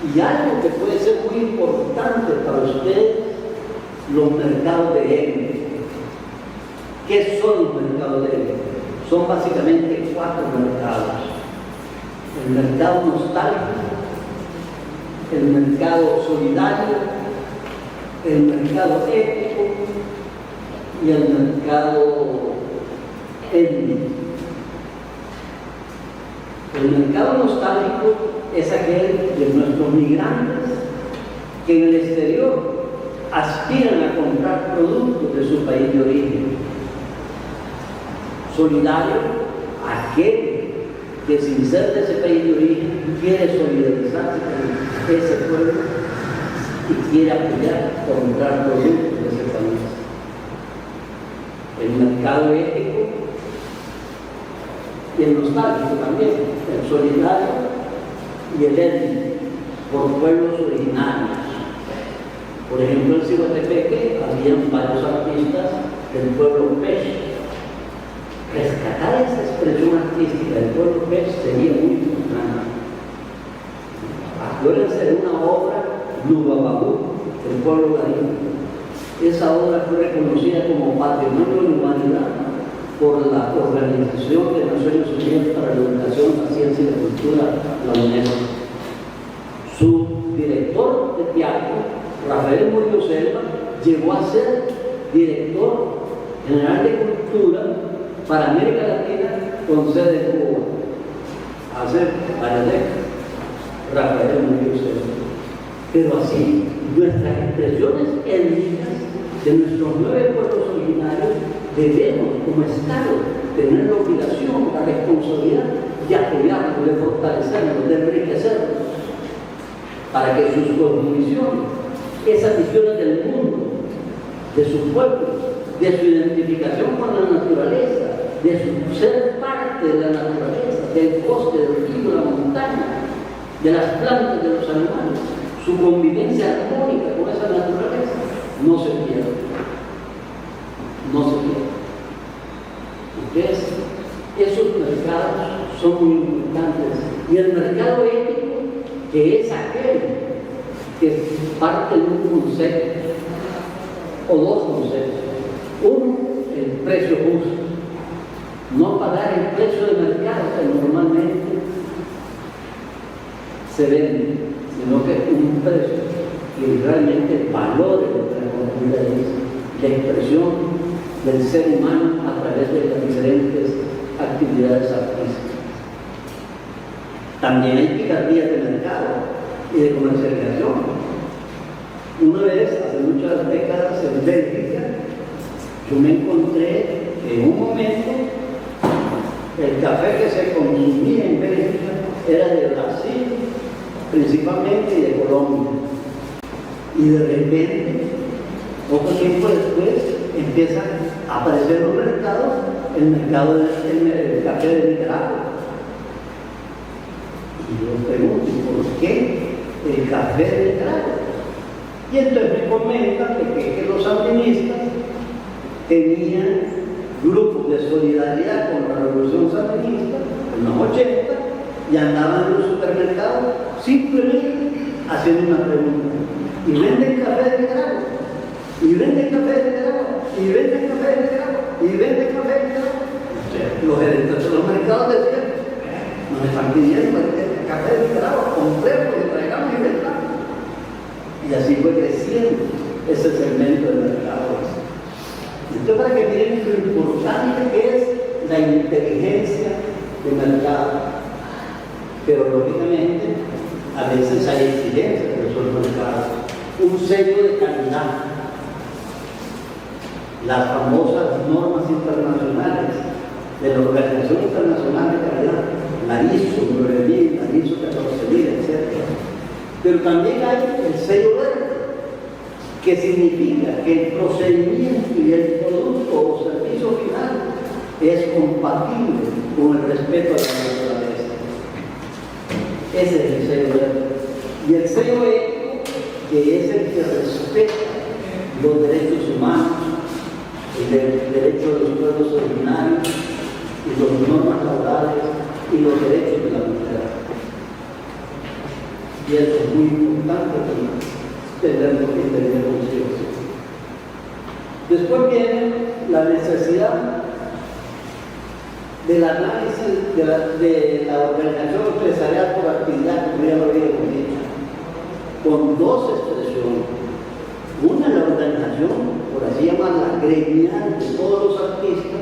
Y algo que puede ser muy importante para ustedes, los mercados de élite. ¿Qué son los mercados de élite? Son básicamente 4 mercados. El mercado nostálgico, el mercado solidario, el mercado ético y el mercado étnico. El mercado nostálgico es aquel de nuestros migrantes que en el exterior aspiran a comprar productos de su país de origen. Solidario, aquel que sin ser de ese país de origen quiere solidarizarse con ese pueblo y quiere apoyar, comprar productos de ese país. El mercado ético y el nostálgico también, el solidario y el étnico, por pueblos originarios. Por ejemplo, en Cihuatepeque habían varios artistas del pueblo Pech. Rescatar esa expresión artística del pueblo Pech sería muy importante. Acuérdense de una obra, Nubababú, del pueblo garífuna. Esa obra fue reconocida como Patrimonio de la Humanidad por la Organización de Naciones Unidas para la Educación, la Ciencia y la Cultura, la UNESCO. Su director de teatro, Rafael Murillo Selva, llegó a ser director general de cultura para América Latina con sede en Cuba, hace varias décadas. Rafael Murillo Selva. Pero así, nuestras expresiones étnicas de nuestros 9 pueblos originarios debemos, como Estado, tener la obligación, la responsabilidad de apoyarlos, de fortalecerlos, de enriquecerlos, para que sus cosmovisiones, esas visiones del mundo, de sus pueblos, de su identificación con la naturaleza, de su ser parte de la naturaleza, del bosque, del río, de la montaña, de las plantas, de los animales, su convivencia armónica con esa naturaleza, no se pierde. No se pierde. Entonces, esos mercados son muy importantes. Y el mercado ético, que es aquel que parte de un concepto o dos conceptos. Uno, el precio justo. No pagar el precio de mercado que normalmente se vende, sino que un precio que realmente valore lo que la cultura es, la expresión del ser humano a través de las diferentes actividades artísticas. También hay picardías de mercado y de comercialización. Una vez, hace muchas décadas, en Bélgica, yo me encontré en un momento el café que se consumía en Bélgica era de Brasil, principalmente, y de Colombia. Y de repente, poco tiempo después, empiezan a aparecer en los mercados el mercado del café de Nicaragua. Y yo pregunto, ¿por qué el café de Nicaragua? Y entonces me comentan que los sandinistas tenían grupos de solidaridad con la revolución sandinista en los 80 y andaban en los supermercados simplemente haciendo una pregunta: ¿y venden café de Nicaragua? ¿Y venden café de Nicaragua? ¿Y venden café de Nicaragua? ¿Y venden café de Nicaragua? Los gerentes de los mercados decían: nos están pidiendo el café de Nicaragua, compremos y traigamos y vendamos. Y así fue creciendo ese segmento del mercado. Entonces, para que miren lo importante que es la inteligencia de mercado. Pero lógicamente, a veces hay exigencias de esos mercados. Un sello de calidad. Las famosas normas internacionales de la Organización Internacional de Calidad, la ISO 9000, la ISO 14000, etc. Pero también hay el sello verde, que significa que el procedimiento y el producto o servicio final es compatible con el respeto a la naturaleza. Ese es el sello verde. Y el sello ético, que es el que respeta los derechos humanos, el derecho de los pueblos originarios y las normas laborales y los derechos de la mujer. Y eso es muy importante tenerlo que tener conciencia. Después viene la necesidad del análisis de la organización empresarial por actividad, como ya lo habíamos dicho, con dos expresiones. Una, la organización, por así llamarla, gremial de todos los artistas,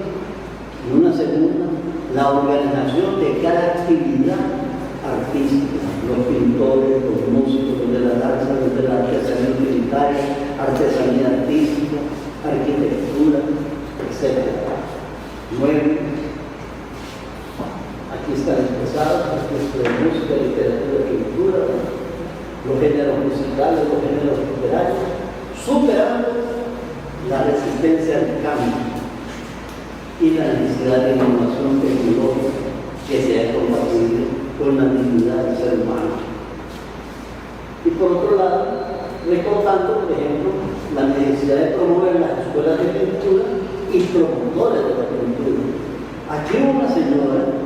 y una segunda, la organización de cada actividad artística, los pintores, los músicos, los de la danza, los de la artesanía utilitaria, artesanía artística, arquitectura, etc. Muebles. Aquí están expresados artistas de música, literatura, pintura, los géneros musicales, los géneros literarios, superando la resistencia al cambio y la necesidad de innovación tecnológica que sea compatible con la dignidad del ser humano. Y por otro lado, recordando, por ejemplo, la necesidad de promover las escuelas de pintura y promotores de la pintura. Aquí una señora,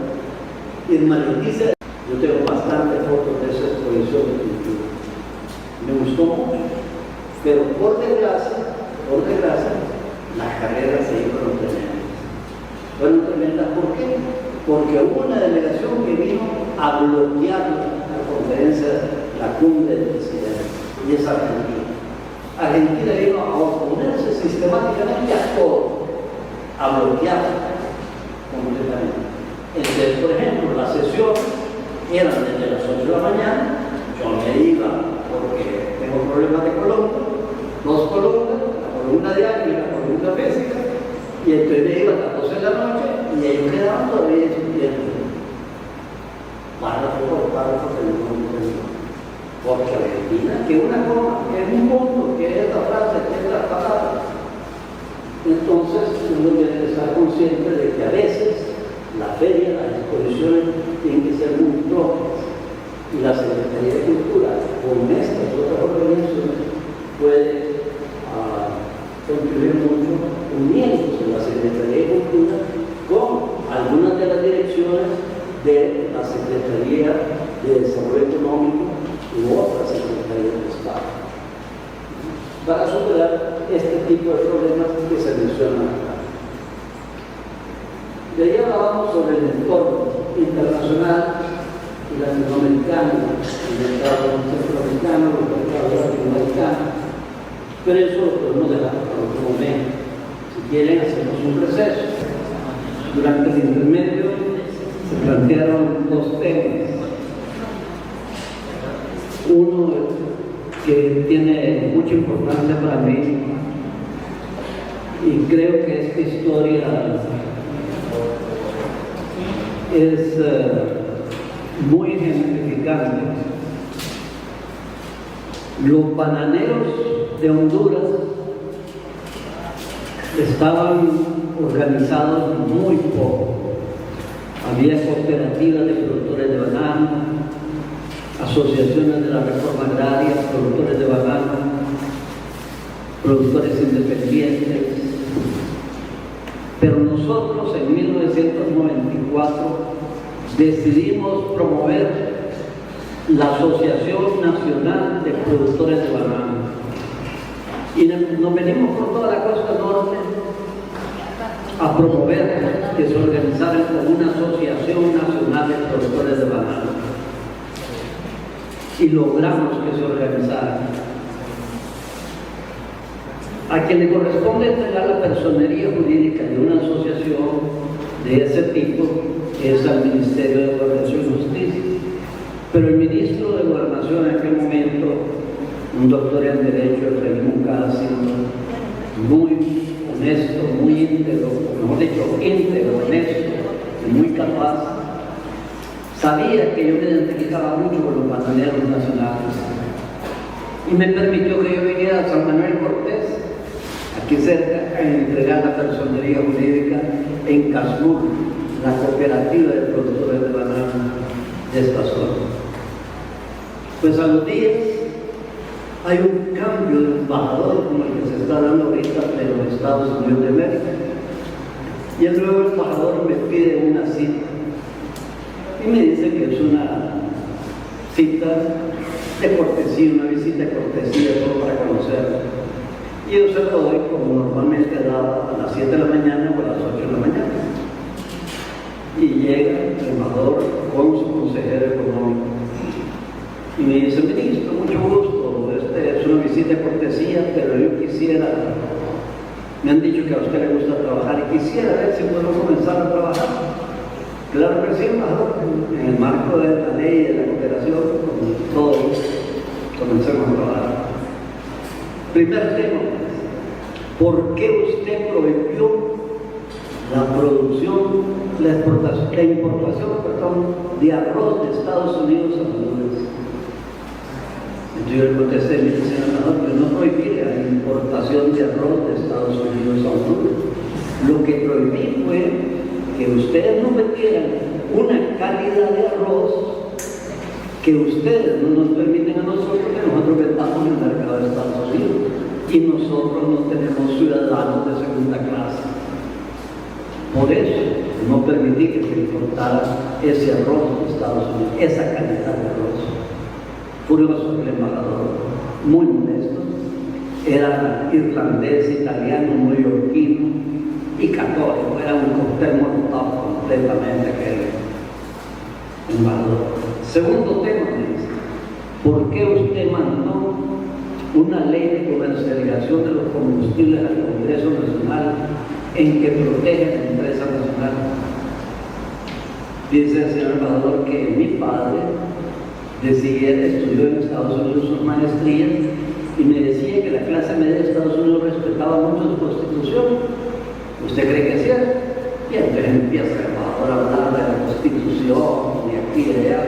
Irma Leticia, yo tengo bastantes fotos de esa exposición de pintura. Me gustó mucho, pero por desgracia, las carreras se fueron tremendas. Fueron tremendas, ¿por qué? Porque hubo una delegación que vino a bloquear la conferencia, la cumbre del presidente, y es Argentina. Argentina vino a oponerse sistemáticamente a todo, a bloquear completamente. Entonces, por ejemplo, las sesiones eran desde las 8 de la mañana, yo me iba porque tengo problemas de columna, 2 columnas, la columna diaria y la columna física, y entonces me iba a las 12 de la noche y ellos quedaban todavía discutiendo. Párrafo por párrafo, porque Argentina, que una cosa, que es un punto, que es la frase, que es la palabra. Entonces uno tiene que estar consciente de que a veces la feria, las exposiciones tienen que ser muy propias, y la Secretaría de Cultura, con estas otras organizaciones, puede contribuir mucho uniéndose la Secretaría de Cultura con algunas de las direcciones de la Secretaría de Desarrollo Económico u otras secretarías de Estado, para superar este tipo de problemas que se mencionan acá. De ahí hablábamos sobre el entorno internacional y latinoamericano, el mercado centroamericano, el mercado latinoamericano, pero eso lo podemos dejar para otro momento. Si quieren, hacemos un receso. Durante el intermedio se plantearon dos temas. Uno que tiene mucha importancia para mí y creo que esta historia es muy ejemplificante. Los bananeros de Honduras estaban organizados muy poco. Había cooperativas de productores de banano, asociaciones de la reforma agraria, productores de banano, productores independientes. Pero nosotros en 1994 decidimos promover la Asociación Nacional de Productores de Banano. Y nos venimos por toda la costa norte a promover que se organizaran como una Asociación Nacional de Productores de Banano. Y logramos que se organizaran. A quien le corresponde entregar la personería jurídica de una asociación de ese tipo es al Ministerio de Gobernación y Justicia. Pero el ministro de Gobernación en aquel momento, un doctor en Derecho, Efraín Mucasio, muy honesto, muy íntegro, mejor dicho, íntegro, honesto y muy capaz, sabía que yo me identificaba mucho con los bananeros nacionales y me permitió que yo viniera a San Manuel Cortés, aquí cerca, a entregar la personería jurídica en Casmur, la cooperativa de productores de banano de esta zona. Pues a los días hay un cambio de embajador como el que se está dando ahorita en los Estados Unidos de América. Y el nuevo embajador me pide una cita y me dice que es una cita de cortesía, una visita de cortesía solo para conocerlo. Y yo se lo doy como normalmente daba a las 7 de la mañana o a las 8 de la mañana. Y llega el embajador con su consejero económico. Y me dice, ministro, mucho gusto, es una visita de cortesía, pero yo quisiera, me han dicho que a usted le gusta trabajar y quisiera ver si podemos comenzar a trabajar. Claro que sí, embajador, en el marco de la ley y de la cooperación, todos comencemos a trabajar. Primer tema, ¿por qué usted prohibió la producción, la importación de arroz de Estados Unidos a Honduras? Entonces yo le contesté, mi senador, yo no prohibí la importación de arroz de Estados Unidos a Honduras. Lo que prohibí fue que ustedes nos metieran una calidad de arroz que ustedes no nos permiten a nosotros, que nosotros vendamos en el mercado de Estados Unidos. Y nosotros no tenemos ciudadanos de segunda clase. Por eso no permití que se importara ese arroz de Estados Unidos, esa calidad de arroz. Furioso el embajador, muy honesto, era irlandés, italiano, neoyorquino y católico, era un cóctel molotov completamente aquel embajador. Segundo tema, ¿por qué usted mandó una ley de comercialización de los combustibles al Congreso Nacional en que protege a la empresa nacional? Dice el señor embajador que mi padre estudió en Estados Unidos sus maestrías y me decía que la clase media de Estados Unidos respetaba mucho su constitución. ¿Usted cree que es cierto? Y entonces empieza el embajador a hablar de la constitución y aquí y allá.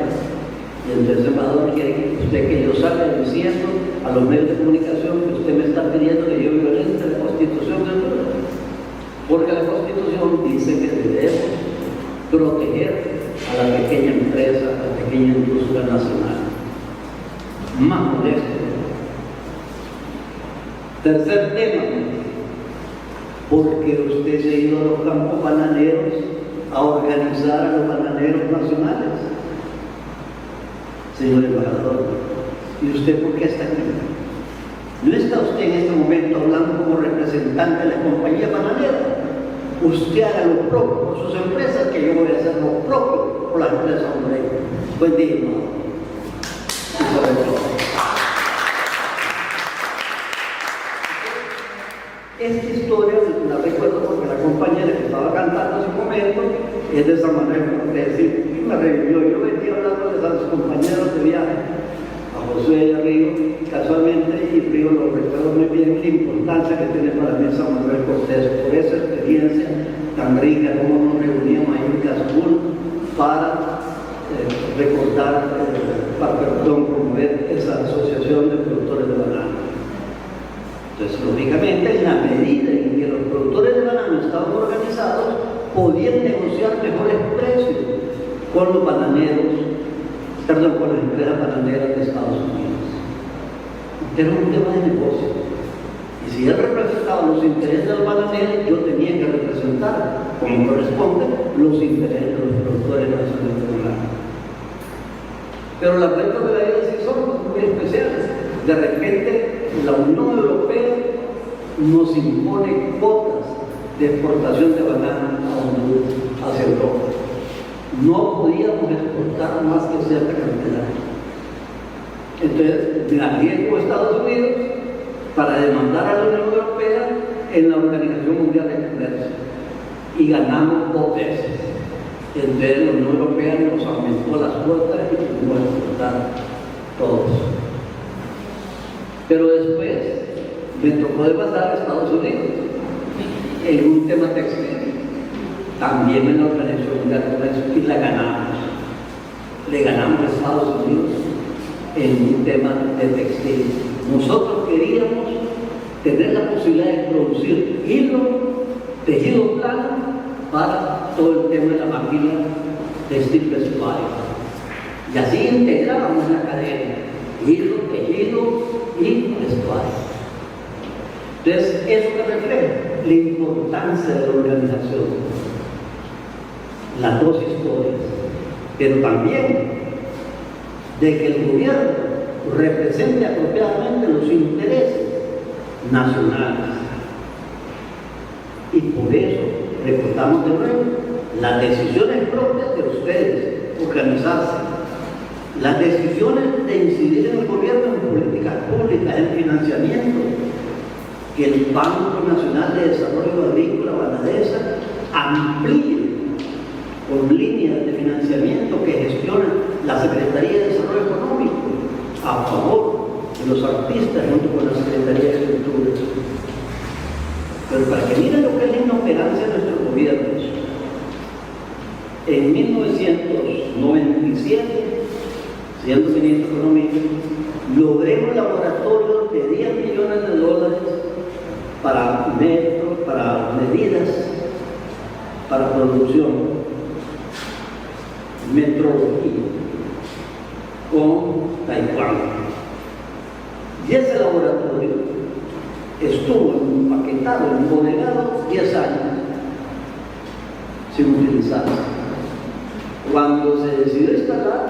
Y entonces el embajador quiere que usted, que yo salga diciendo a los medios de comunicación que usted me está pidiendo que yo violente la constitución de Honduras. Porque la constitución dice que debemos proteger a la pequeña empresa, a la pequeña industria nacional. Más modesto. Tercer tema, porque usted se ha ido a los campos bananeros a organizar a los bananeros nacionales. Señor embajador, ¿y usted por qué está aquí? ¿No está usted estoy en este momento hablando como representante de la compañía bananera. Usted haga lo propio por sus empresas, que yo voy a hacer lo propio por las empresas hondureñas. Buen día, hermano. Y sobre todo, esta historia la recuerdo porque la compañera que estaba cantando en ese momento es de San Manuel Cortés, y me revivió. Yo venía hablando de sus compañeros de viaje, a Josué y a Río, casualmente, y Río lo recuerdo muy bien, la importancia que tiene para mí San Manuel Cortés, por esa experiencia tan rica, como nos reuníamos ahí en Casabul para recordar, promover esa asociación de productores de banano. Entonces, lógicamente, en la medida en que los productores de banano estaban organizados, podían negociar mejores precios con los bananeros, con las empresas bananeras de Estados Unidos. Era un tema de negocio. Y si él representaba los intereses de los bananeros, yo tenía que representar, como corresponde, los intereses de los productores nacionales de banano. Pero las reglas de la vida sí son muy especiales. De repente, la Unión Europea nos impone cuotas de exportación de banano a Honduras, hacia Europa. No podíamos exportar más que cierta cantidad. Entonces, me arriesgo a Estados Unidos para demandar a la Unión Europea en la Organización Mundial de Comercio. Y ganamos 2 veces. Entonces, la Unión Europea nos aumentó las cuotas y pudimos exportar todos. Pero después me tocó demandar a Estados Unidos en un tema textil, también en la Organización Mundial de Comercio, y la ganamos. Le ganamos a Estados Unidos en un tema de textil. Nosotros queríamos tener la posibilidad de producir hilo, tejido plano para todo el tema de la máquina textil vestuario. Y así integrábamos la cadena, hilo, tejido y vestuario. Entonces, eso que refleja la importancia de la organización, las dos historias, pero también de que el gobierno represente apropiadamente los intereses nacionales. Y por eso recordamos de nuevo las decisiones propias de ustedes, organizarse, las decisiones de incidir en el gobierno en políticas públicas, en financiamiento, que el Banco Nacional de Desarrollo Agrícola Banadesa amplíe con líneas de financiamiento que gestiona la Secretaría de Desarrollo Económico a favor de los artistas junto con la Secretaría de Cultura. Pero para que miren lo que es la inoperancia de nuestros gobiernos, en 1997, siendo ministro económico, logré un laboratorio de $10 millones para metros, para medidas, para producción, metrología, con Taiwán. Y ese laboratorio estuvo empaquetado, embodegado 10 años, sin utilizarse. Cuando se decidió instalar,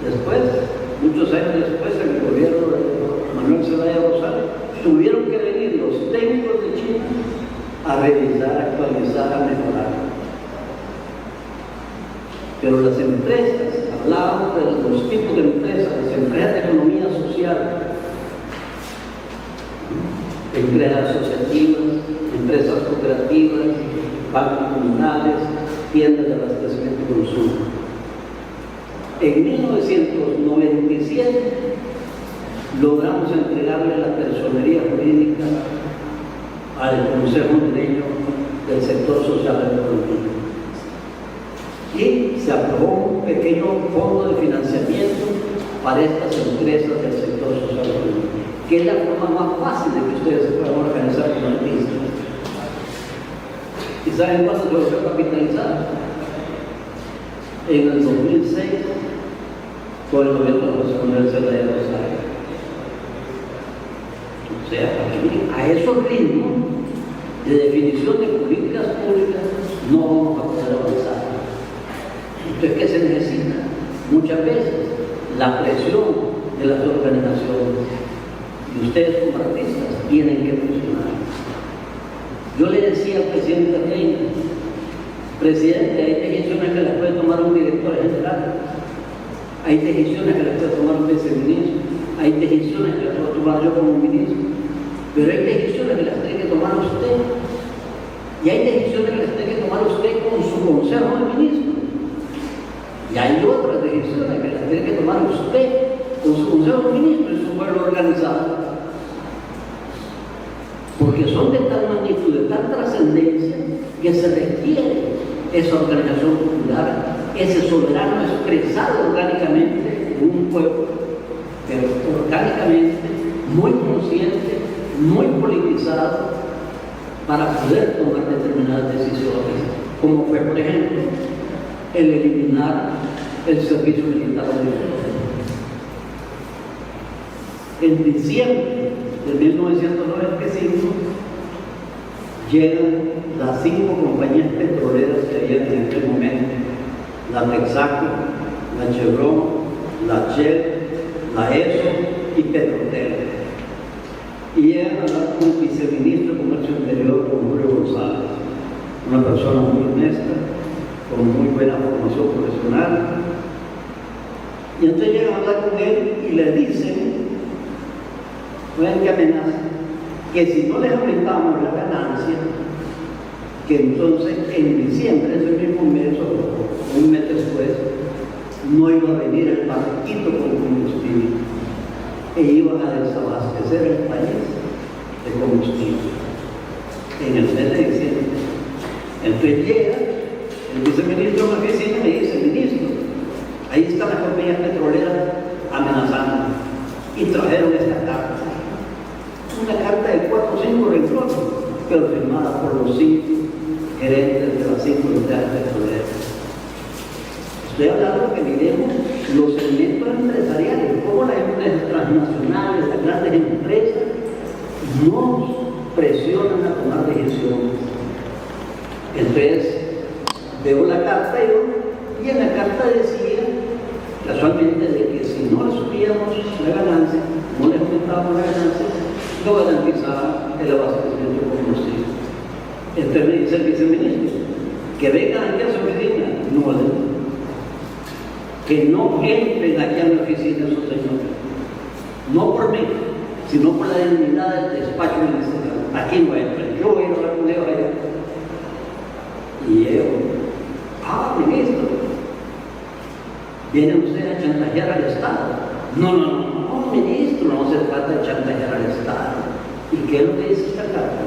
después, muchos años después, en el gobierno de Manuel Zelaya Rosales, tuvieron que venir los técnicos de China a revisar, actualizar, a mejorar. Pero las empresas, hablábamos de los tipos de empresas, las empresas de economía social, empresas asociativas, empresas cooperativas, bancos comunales, tiendas de abastecimiento y consumo. En 1997 logramos entregarle la personería jurídica al Consejo Hondureño del Sector Social y Económico. Y se aprobó un pequeño fondo de financiamiento para estas empresas del sector social y económico, que es la forma más fácil de que ustedes se puedan organizar como artistas. ¿Y saben cuándo se logró capitalizar? En el 2006, por el gobierno de José Manuel Zelaya Rosales. O sea, a esos ritmos de definición de políticas públicas no vamos a poder avanzar. Entonces, ¿qué se necesita? Muchas veces la presión de las organizaciones. Y ustedes como artistas tienen que funcionar. Yo le decía al presidente Reina, presidente, hay decisiones que las puede tomar un director general, hay decisiones que las puede tomar un viceministro, hay decisiones que las puedo tomar yo como ministro, pero hay decisiones que las tiene que tomar usted, y hay decisiones que las tiene que tomar usted con su consejo de ministros, y hay otras decisiones que las tiene que tomar usted con su consejo de ministros y su pueblo organizado, porque son de tal magnitud, de tal trascendencia, que se requiere esa organización popular, ese soberano expresado orgánicamente en un pueblo, pero orgánicamente muy consciente, muy politizado, para poder tomar determinadas decisiones, como fue, por ejemplo, el eliminar el servicio militar obligatorio. En diciembre de 1995 llegan las 5 compañías petroleras que había en aquel momento: la Texaco, la Chevron, la Shell, la ESO y Petrotel. Y llegan a hablar con el viceministro de Comercio Interior, con Julio González, una persona muy honesta, con muy buena formación profesional. Y entonces llegan a hablar con él y le dicen, vean que amenaza, que si no les aumentamos la ganancia, que entonces en diciembre, ese mismo mes o un mes después, no iba a venir el barquito con combustible e iban a desabastecer el país de combustible en el mes de diciembre. Entonces llega el viceministro de la oficina y me dice, ministro, ahí están las compañías petroleras amenazando, y trajeron esta carta, una carta de 4 o 5 renglones, pero firmada por los 5 gerentes de las 5 unidades petroleras. Estoy hablando de que miremos los segmentos empresariales, cómo las empresas transnacionales, las grandes empresas, nos presionan a tomar decisiones. Entonces, veo la carta y en la carta decía, casualmente, de que si no le subíamos la ganancia, no le aumentábamos la ganancia, no garantizaba el abastecimiento de combustible. Entonces me dice el viceministro, que vengan aquí a su oficina, no, que no entren aquí a mi oficina esos señores, no por mí, sino por la dignidad del despacho ministerial. Aquí no entran, yo voy a hablar con ellos allá. Y yo, ministro, ¿viene usted a chantajear al Estado? No, ministro, no se trata de chantajear al Estado. ¿Y qué es lo que dice esta carta?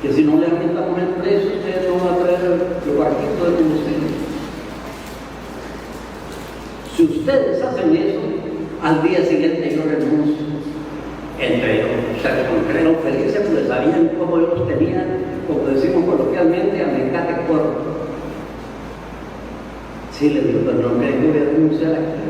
Que si no le aumentamos el precio, ustedes no van a traer los barquitos de combustible. Si ustedes hacen eso, al día siguiente yo renuncio. Entre ellos, o sea, que concretos felices, pues sabían cómo yo los tenía, como decimos coloquialmente, a mecate corto. Sí, le digo, pero no, que voy a renunciar aquí.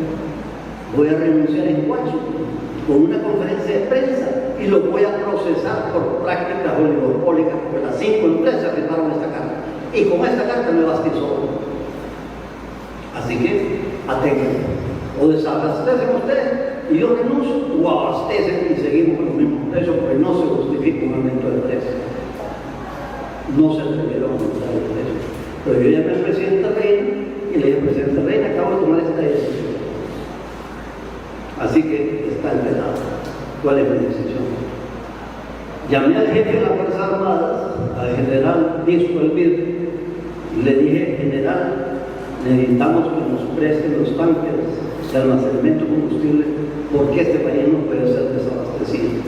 Voy a renunciar en Washington con una conferencia de prensa y lo voy a procesar por prácticas oligopólicas, porque las 5 empresas firmaron esta carta. Y con esta carta me bastizó. Así que, atengan. O desabastecen ustedes y yo renuncio, o abastecen y seguimos con los mismos precios, porque no se justifica un aumento de precio. No se debieron aumentar el precio. Pero yo llamé al presidente Reina y le dije, presidente Reina, acabo de tomar esta decisión. Así que está enredado. ¿Cuál es mi decisión? Llamé al jefe de las Fuerzas Armadas, al general Disco Elvir, y le dije, general, necesitamos que nos presten los tanques de almacenamiento de combustible porque este país no puede ser desabastecido.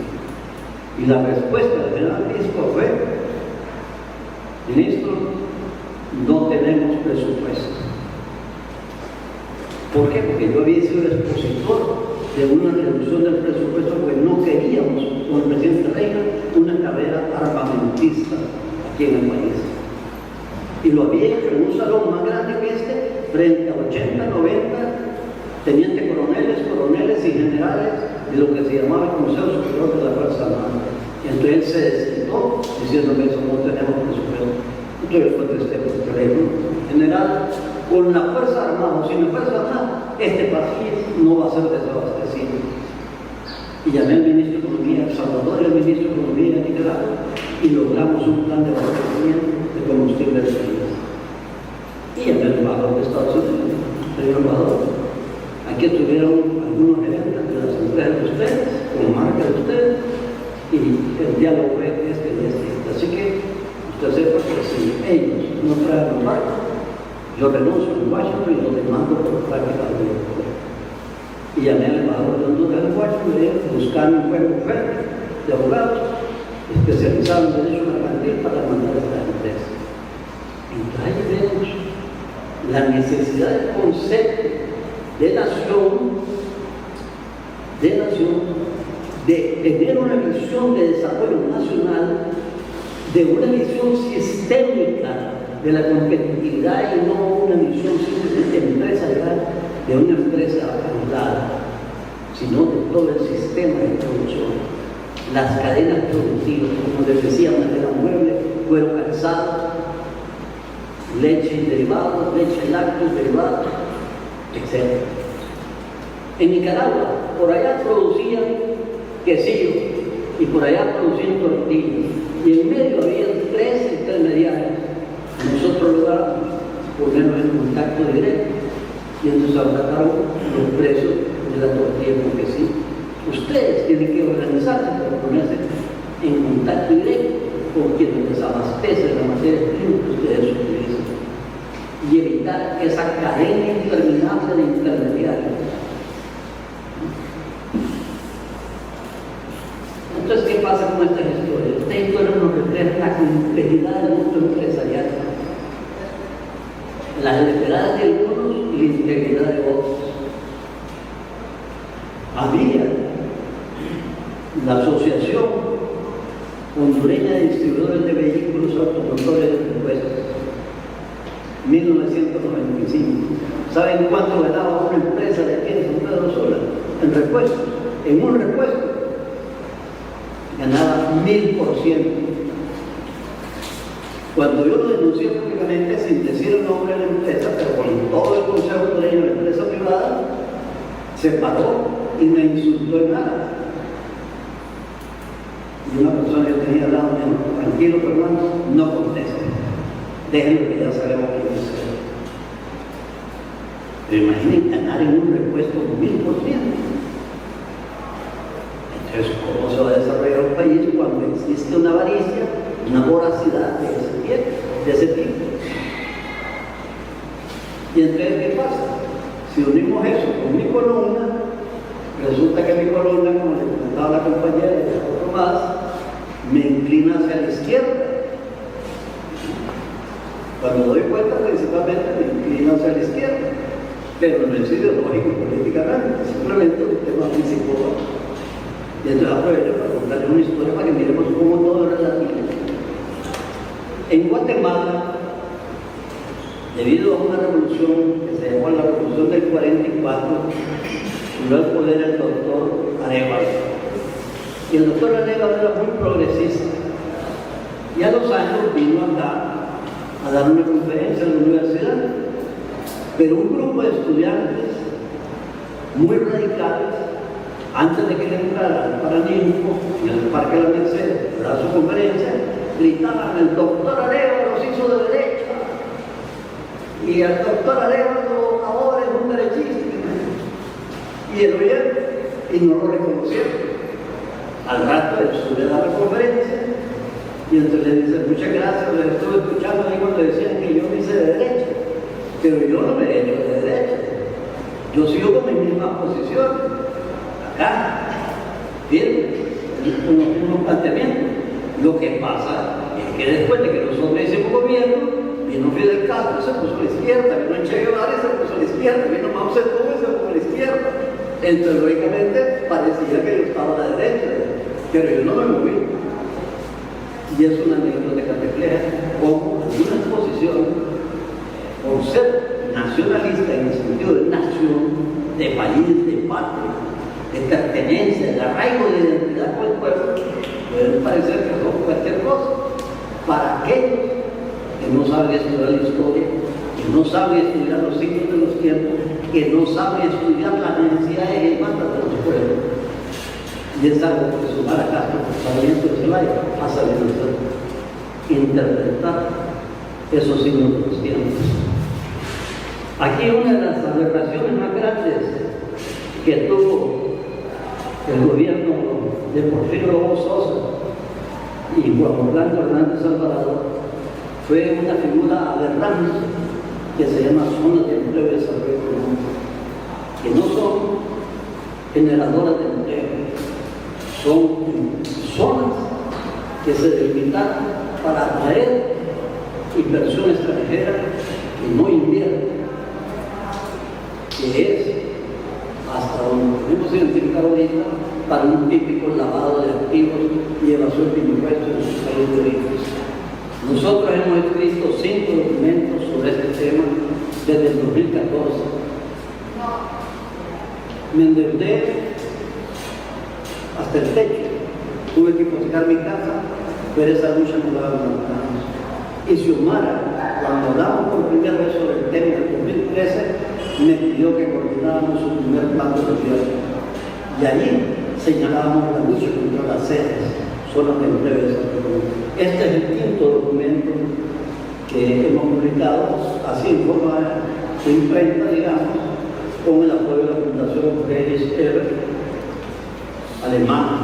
Y la respuesta del general Disco fue, ministro, no tenemos presupuesto. ¿Por qué? Porque yo había sido el expositor de una reducción del presupuesto porque no queríamos, con el presidente Reina, una carrera armamentista aquí en el país. Y lo había hecho en un salón más grande que este, frente a 80, 90 tenientes coroneles y generales de lo que se llamaba el Consejo Superior de la Fuerza Armada. Y entonces él se desquitó diciendo que eso no tenemos presupuesto. Entonces yo contesté por teléfono, general, con la Fuerza Armada o sin la Fuerza Armada, este país no va a ser desabastecido. y llamé al ministro de Economía de El Salvador y al ministro de Economía de Nicaragua y logramos un plan de abastecimiento de combustible del país. Y llamé al embajador de Estados Unidos, señor embajador, aquí estuvieron algunos gerentes de las empresas de ustedes, como marca de ustedes, y el diálogo fue este y este. Así que usted sepa que si ellos no traen los barcos, yo renuncio en Washington y lo demando por práctica de Europa. Y llamé al embajador de Honduras en Washington y buscar un cuerpo fuerte de abogados especializados en derecho mercantil para demandar a estas empresas. Entonces ahí vemos la necesidad del concepto de nación, de tener una visión de desarrollo nacional, de una visión sistémica de la competitividad y no una visión simplemente empresarial de una empresa privada, sino de todo el sistema de producción, las cadenas productivas, como les decía, madera mueble, cuero calzado, leche y derivados, leche, lácteos, derivados, etc. En Nicaragua, por allá producían quesillo y por allá producían tortillas, y en medio había 3 intermediarios. Nosotros logramos ponernos en contacto directo y entonces abarataron los precios de la tortilla con quesillo. Ustedes tienen que organizarse para ponerse en contacto directo con quienes les abastecen la materia prima que ustedes utilizan y evitar esa cadena interminable de intermediarios. Entonces, ¿qué pasa con esta historia? Esta historia nos refleja la complejidad del mundo empresarial, la libertad de algunos y la integridad de otros. Había la Asociación Hondureña de Distribuidores de Vehículos Automotores de Repuestos, 1995. ¿Saben cuánto ganaba una empresa de aquí en San Pedro Sula? En repuestos, en un repuesto, ganaba 1000%. Cuando yo lo denuncié públicamente, sin decir el nombre de la empresa, pero con todo el consejo hondureño de la empresa privada, se paró y me insultó en nada. Y una persona que tenía al lado me dijo: tranquilo, Fernando, no conteste, déjenlo que ya sabemos quién es. Pero imaginen ganar en un repuesto 1000%. Entonces, ¿cómo se va a desarrollar un país cuando existe una avaricia, una voracidad de ese tipo? Y entonces, ¿qué pasa? Si unimos eso con mi columna, resulta que mi columna, como le comentaba la compañera y otro más, me inclina hacia la izquierda. Cuando doy cuenta, principalmente me inclina hacia la izquierda, pero no es ideológico políticamente, es simplemente un tema físico. Y entonces aprovecho para contarles una historia para que miremos cómo todo es relativo. En Guatemala, debido a una revolución que se llamó la Revolución del 44, subió al poder el doctor Arevalo. Y el doctor Arevalo era muy progresista. Y a los años vino acá a dar una conferencia en la universidad. Pero un grupo de estudiantes muy radicales, antes de que él entrara al Paraninfo, en el Parque de la Merced, para su conferencia, gritaban: el doctor Arevalo se hizo de derecha, y el doctor Arevalo ahora es un derechista. Y el oyente, y no lo reconocieron. Al rato él sube a dar la conferencia, y entonces le dice: muchas gracias, les estuve escuchando ahí cuando decían que yo me hice de derecha, pero yo no me he hecho de derecha, yo sigo con mi misma posición. Acá, bien, unos planteamientos. Lo que pasa es que después de que nosotros hicimos gobierno, vino Fidel Castro y se puso a la izquierda, vino Che Guevara y se puso a la izquierda, vino Mao Zedong y se puso a la izquierda. Entonces, lógicamente, parecía que yo estaba a la derecha, pero yo no me moví. Y es una anécdota que refleja cómo algunas posiciones, por ser nacionalista en el sentido de nación, de país, de patria, de pertenencia, de arraigo de identidad con el pueblo, pueden parecer que son cualquier cosa. Para aquellos que no saben estudiar la historia, que no saben estudiar los signos de los tiempos, que no saben estudiar las necesidades y demandas de los pueblos. Y es algo que Xiomara Castro, Sarmiento de Celaya, ha sabido hacer, interpretar esos signos de los tiempos. Aquí una de las aberraciones más grandes que tuvo el gobierno de Porfirio Lobo Sosa y Juan Orlando Hernández Alvarado fue una figura aberrante que se llama zonas de empleo y desarrollo económico, que no son generadoras de empleo, son zonas que se delimitaron para atraer inversión extranjera que no invierte, que es hasta donde podemos identificar ahorita para un típico lavado de activos y evasión de impuestos en sus países de origen. Nosotros hemos escrito 5 documentos sobre este tema desde el 2014. Me endeudé hasta el techo, tuve que hipotecar mi casa, pero esa lucha no la levantamos. Y Xiomara, cuando hablamos por primera vez sobre el tema del 2013, me pidió que coordináramos su primer plan de gobierno. Y allí señalábamos la lucha contra las sedes, zonas de empleo y desarrollo. Este es el 5º documento que hemos publicado, así en forma de imprenta, digamos, con el apoyo de la Fundación Friedrich Ebert, alemana,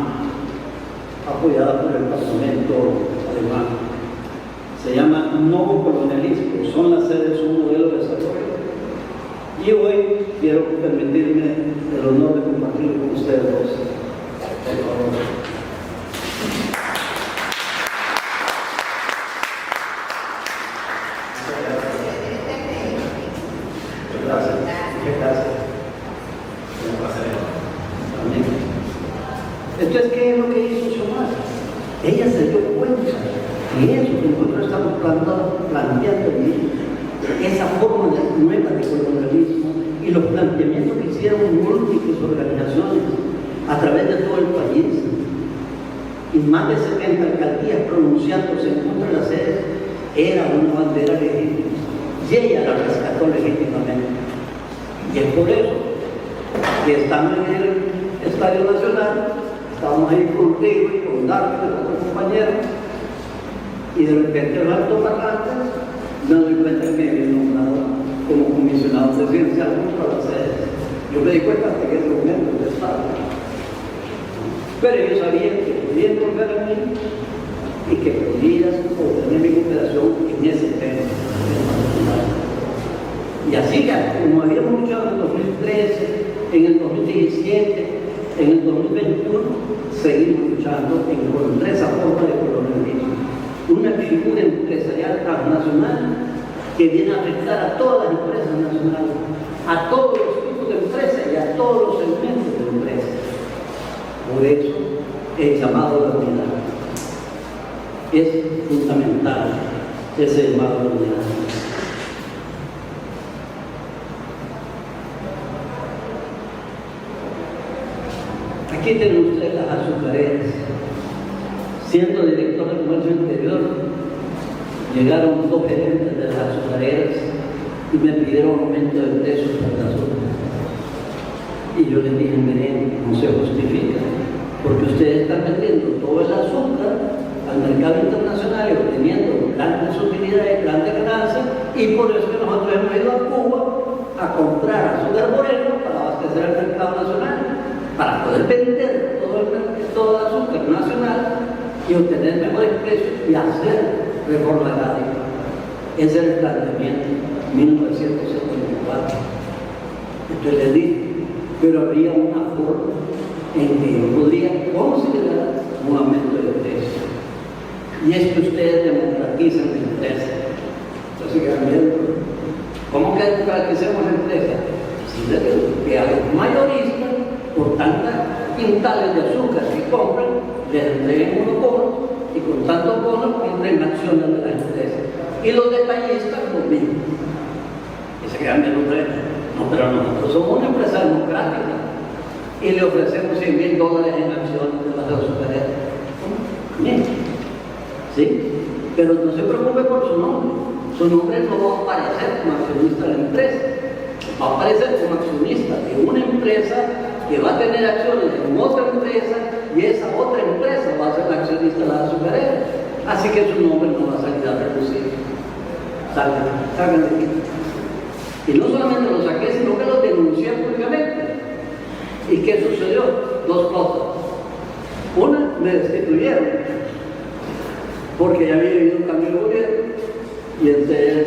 apoyada por el Parlamento alemán. Se llama Nuevo Colonialismo, son las sedes un modelo de desarrollo. Y hoy quiero permitirme el honor de compartir con ustedes dos. Por favor. Gracias. Gracias. Amén. Entonces, ¿qué es lo que hizo Xiomara? Ella se dio cuenta que eso que nosotros estamos planteando allí, esa forma nueva de colonialismo y los planteamientos que hicieron múltiples organizaciones a través de todo el país y más de 70 alcaldías pronunciándose en contra de las sedes, era una bandera legítima y ella la rescató legítimamente. Y es por eso que estando en el Estadio Nacional, estábamos ahí contigo y con Darwin y otros compañeros, y de repente el altoparlante me doy cuenta que me había nombrado como comisionado presidencial contra las sedes. Yo me di cuenta hasta que ese momento de Estado. Pero yo sabía que podían confiar en mí y que podías obtener mi cooperación en ese tema. Y así que, como habíamos luchado en el 2013, en el 2017, en el 2021, seguimos luchando en contra esa forma de colonialismo. Una figura empresarial transnacional que viene a afectar a todas las empresas nacionales, a todos los tipos de empresas y a todos los segmentos de empresas. Por eso, el llamado a la unidad es fundamental, ese llamado a la unidad. Aquí tienen ustedes las azucareras. Siendo director de comercio interior, llegaron 2 gerentes de las azucareras y me pidieron aumento de precios para el azúcar. Y yo les dije, miren, no se justifica, porque ustedes están vendiendo todo el azúcar al mercado internacional y obteniendo grandes utilidades, grandes ganancias, y por eso que nosotros hemos ido a Cuba a comprar azúcar moreno para abastecer el mercado nacional, para poder vender todo el azúcar nacional y obtener mejores precios y hacer reforma agraria. Ese era el planteamiento 1974. Entonces les dije, pero habría una forma en que yo podría considerar un aumento de precios. Y es que ustedes democratizan la empresa. Entonces, ¿cómo que democraticemos la empresa? Que a los mayoristas, por tantas quintales de azúcar que compran, les entreguen unos bonos y con tantos bonos compren acciones de la empresa. Y los detallistas lo mismo. Y se quedan bien no, pero nosotros somos una empresa democrática y le ofrecemos $100,000 en acciones de las azucareras. Bien, ¿sí? Pero no se preocupe por su nombre. Su nombre no va a aparecer como accionista de la empresa, va a aparecer como accionista de una empresa que va a tener acciones en otra empresa y esa otra empresa va a ser la accionista de la azucarera. Así que su nombre no va a salir a reducir. Salgan de aquí. Y no solamente lo saqué, sino que lo denuncié públicamente. ¿Y qué sucedió? Dos cosas. Una, me destituyeron, porque ya había habido un cambio de gobierno, y entonces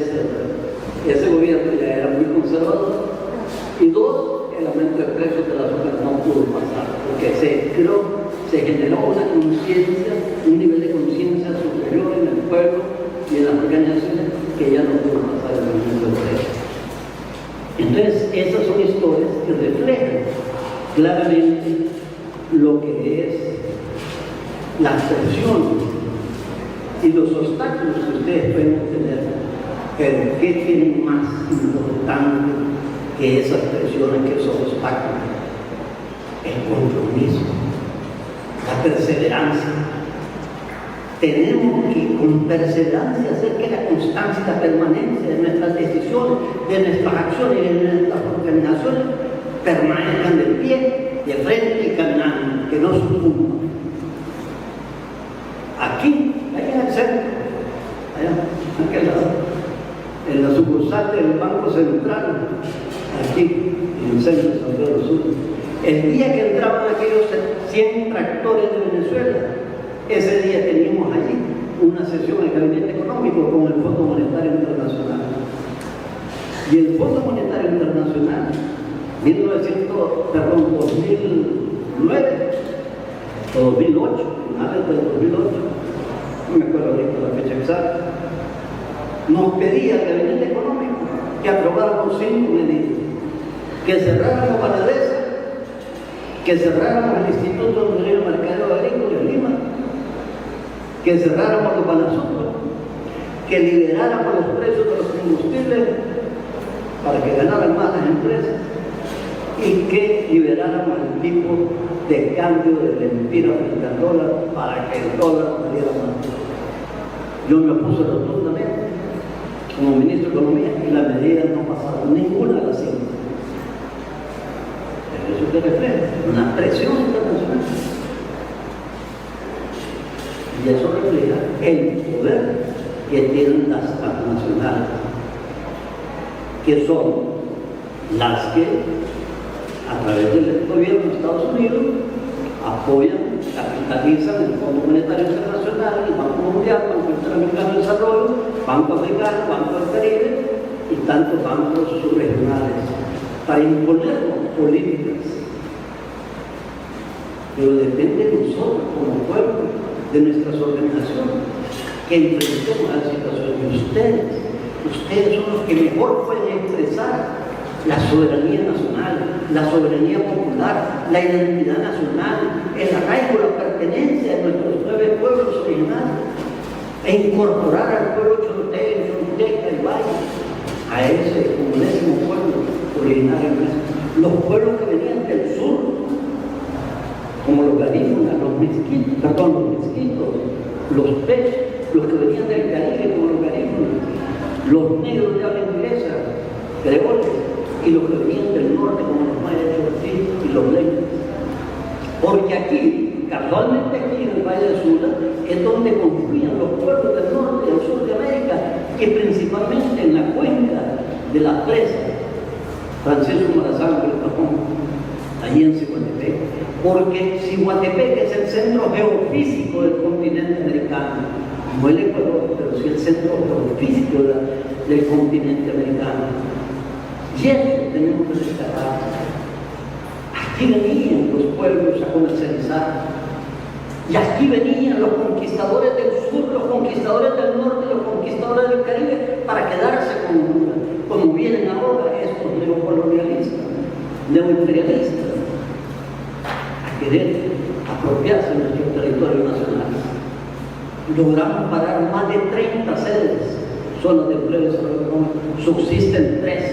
ese gobierno ya era muy conservador. Y dos, el aumento de precios de la azúcar no pudo pasar, porque se generó una conciencia, un nivel de conciencia superior en el pueblo y en las organizaciones que ya no pudo pasar el aumento de precios. Entonces, esas son historias que reflejan claramente lo que es la presión y los obstáculos que ustedes pueden tener, pero ¿qué tienen más importante que esas presiones, que esos obstáculos? El compromiso, la perseverancia. Tenemos que con perseverancia hacer que la constancia y la permanencia de nuestras decisiones, de nuestras acciones y de nuestras organizaciones permanezcan de pie, de frente y caminando, que no sucumban. Aquí, allá en el centro, allá, a aquel lado, en la sucursal del Banco Central, aquí, en el centro de San Pedro Sur, el día que entraban aquellos 100 tractores de Venezuela, ese día teníamos allí una sesión en el Gabinete Económico con el Fondo Monetario Internacional. Y el Fondo Monetario Internacional, 2009 o 2008, finales del 2008, no me acuerdo ahorita la fecha exacta, nos pedía al Gabinete Económico que aprobáramos 5 medidas: que cerráramos Banadesa, que cerráramos el Instituto Nacional de Mercadeo Agrícola en Lima, que cerráramos los Banazúcar, que liberáramos los precios de los combustibles para que ganaran más las empresas, y que liberáramos el tipo de cambio de mentira frente al dólar para que el dólar valiera más. Yo me opuse rotundamente como ministro de Economía y las medidas no pasaron, ninguna de las 5. Eso que refleja una presión internacional. Y eso refleja el poder que tienen las transnacionales, que son las que, a través del gobierno de Estados Unidos, apoyan, capitalizan el Fondo Monetario Internacional, el Banco Mundial, Banco Interamericano de Desarrollo, Banco Africano, Banco del Caribe y tantos bancos subregionales para imponernos políticas. Pero depende de nosotros como pueblo, de nuestras organizaciones, que enfrentemos a la situación. Y ustedes son los que mejor pueden expresar la soberanía nacional, la soberanía popular, la identidad nacional, el arraigo, la pertenencia de nuestros 9 pueblos originales, e incorporar al pueblo chorotero, choluteca y valle a ese unésimo pueblo originario nuestro. Los pueblos que venían del sur, como los garífunas, los mezquitos, los pech, los que venían del Caribe, como los garífunas, los negros de habla inglesa, creoles, y los que venían del norte, como los mayas y los leños. Porque aquí, casualmente aquí en el Valle del Sula, es donde confluían los pueblos del norte y del sur de América, y principalmente en la cuenca de la presa Francisco Morazán del Cajón, allí en Cihuatepec. Porque Cihuatepec es el centro geofísico del continente americano, no el Ecuador, pero sí el centro geofísico del continente americano. Y eso tenemos que rescatar. Aquí venían los pueblos a comercializar. Y aquí venían los conquistadores del sur, los conquistadores del norte, los conquistadores del Caribe, para quedarse con Honduras, como vienen ahora estos neocolonialistas, neoimperialistas, a querer apropiarse de nuestro territorio nacional. Logramos parar más de 30 sedes, zonas de empleo y desarrollo económico. Subsisten 3.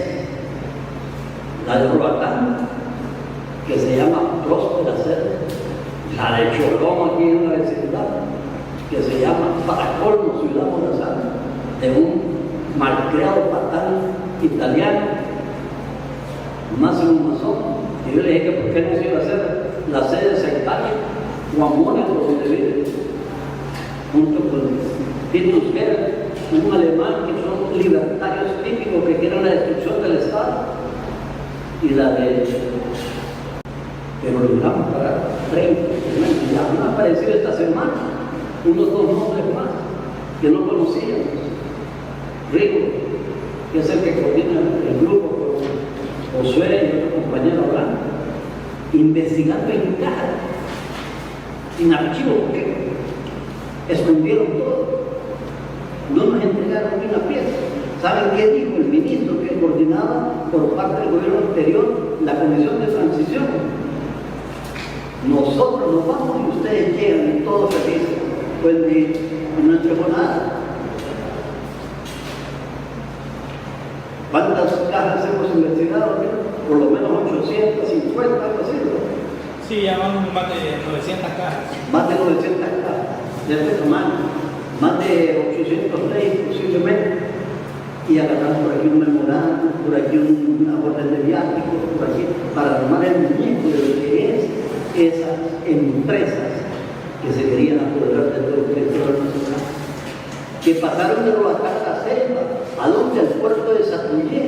La de Roatán, que se llama Próspera Sede, la de Cholón, aquí en la vecindad, que se llama, para colmo, Ciudad Morazán, de un malcriado patán italiano, Máximo Mazón. Y yo le dije que por qué no se iba a hacer la sede sectaria Juan Mónaco, donde vive, junto con Titus Gerhard, un alemán que son libertarios típicos que quieren la destrucción del Estado y la derecha. Pero logramos para 30, ya han aparecido esta semana unos 2 nombres más que no conocíamos. Rigo, que es el que coordina el grupo con Josué y otro compañero hablando, investigando en cara, en archivo, porque escondieron todo. No nos entregaron ni una pieza. ¿Saben qué dijo el ministro que coordinaba por parte del gobierno anterior la comisión de transición? Nosotros nos vamos y ustedes llegan y todos felices. Pues no entregó nada. ¿Cuántas cajas hemos investigado? Por lo menos 850, algo así, ¿no? Sí, ya vamos más de 900 cajas. Más de 900 cajas. Ya se más de 800 leyes posiblemente. Y agarramos por aquí un memorando, por aquí una orden de viáticos, por aquí, para armar el muñeco de lo que es esas empresas que se querían apoderar de todo el territorio nacional, que pasaron de Roatán a Selva, ¿a dónde? Al puerto de Satuye.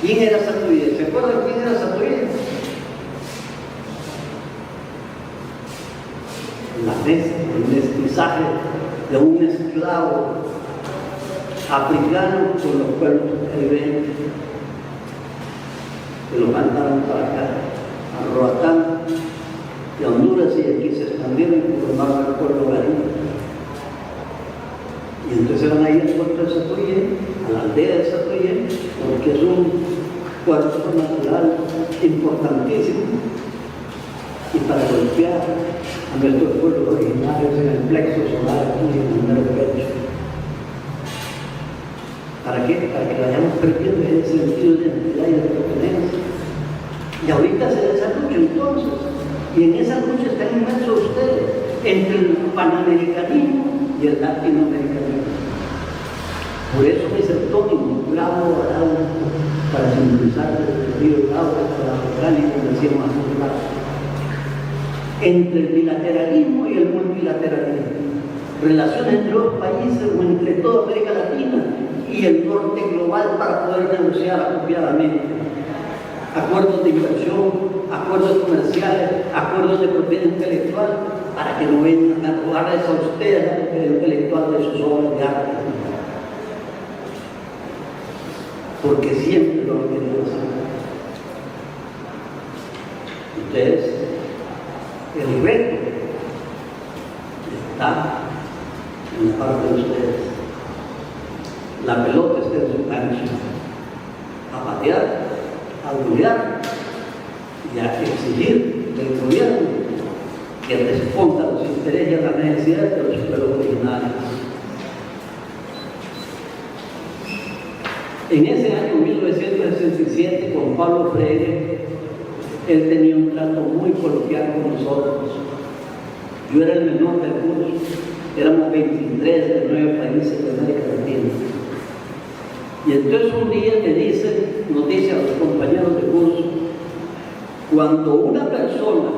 ¿Quién era Satuye? ¿Se acuerdan quién era Satuye? La mesa, el mestizaje de un esclavo africano con los pueblos caribeños, que lo mandaron para acá, a Roatán y a Honduras, y aquí se expandieron y formaron el pueblo garín. Y entonces van a ir al puerto de Satuye, a la aldea de Satuye, porque es un puerto natural importantísimo, y para golpear a nuestros pueblos originarios en el plexo solar aquí en el pecho. ¿Para qué? Para que vayamos perdiendo ese sentido de identidad y de pertenencia. Y ahorita se da esa lucha entonces, y en esa lucha están inmersos ustedes entre el panamericanismo y el latinoamericanismo. Por eso mi seudónimo, Bravo Arauco, para simbolizar el río Bravo, para la Afganistán, como decíamos hace un rato. Entre el bilateralismo y el multilateralismo, relaciones entre los países o entre toda América Latina y el norte global para poder negociar apropiadamente. Acuerdos de inversión, acuerdos comerciales, acuerdos de propiedad intelectual, para que no vengan a robarles a ustedes la propiedad intelectual de sus obras de arte. Porque siempre lo han querido hacer. Ustedes, el reto está en la parte de ustedes. La pelota está en su cancha. A patear, a golear y a exigir del gobierno que responda a los intereses y a las necesidades de los pueblos originarios. En ese año 1967, con Pablo Freire, él tenía un trato muy coloquial con nosotros. Yo era el menor del curso, éramos 23 de 9 países de América Latina. Y entonces un día nos dice a los compañeros de curso, cuando una persona,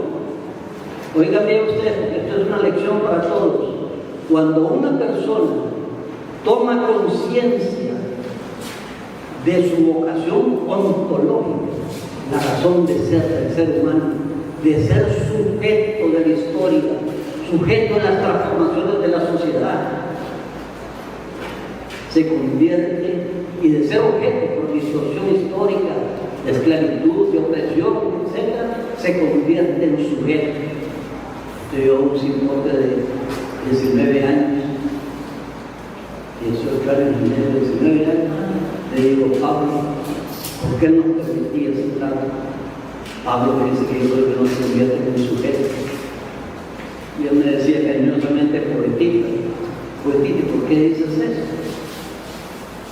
oigan bien ustedes, porque esto es una lección para todos, cuando una persona toma conciencia de su vocación ontológica, la razón de ser del ser humano, de ser sujeto de la historia, sujeto de las transformaciones de la sociedad, se convierte, y de ser objeto por distorsión histórica, de esclavitud, de opresión, etc., se convierte en sujeto. Yo un cipote de 19 años, 18 años y medio, 19 años, le digo, Pablo, ¿por qué no permitías entrar? Pablo me dice que yo creo que no se convierte en un sujeto. Y él me decía cariñosamente, poetita, ¿y por qué dices eso?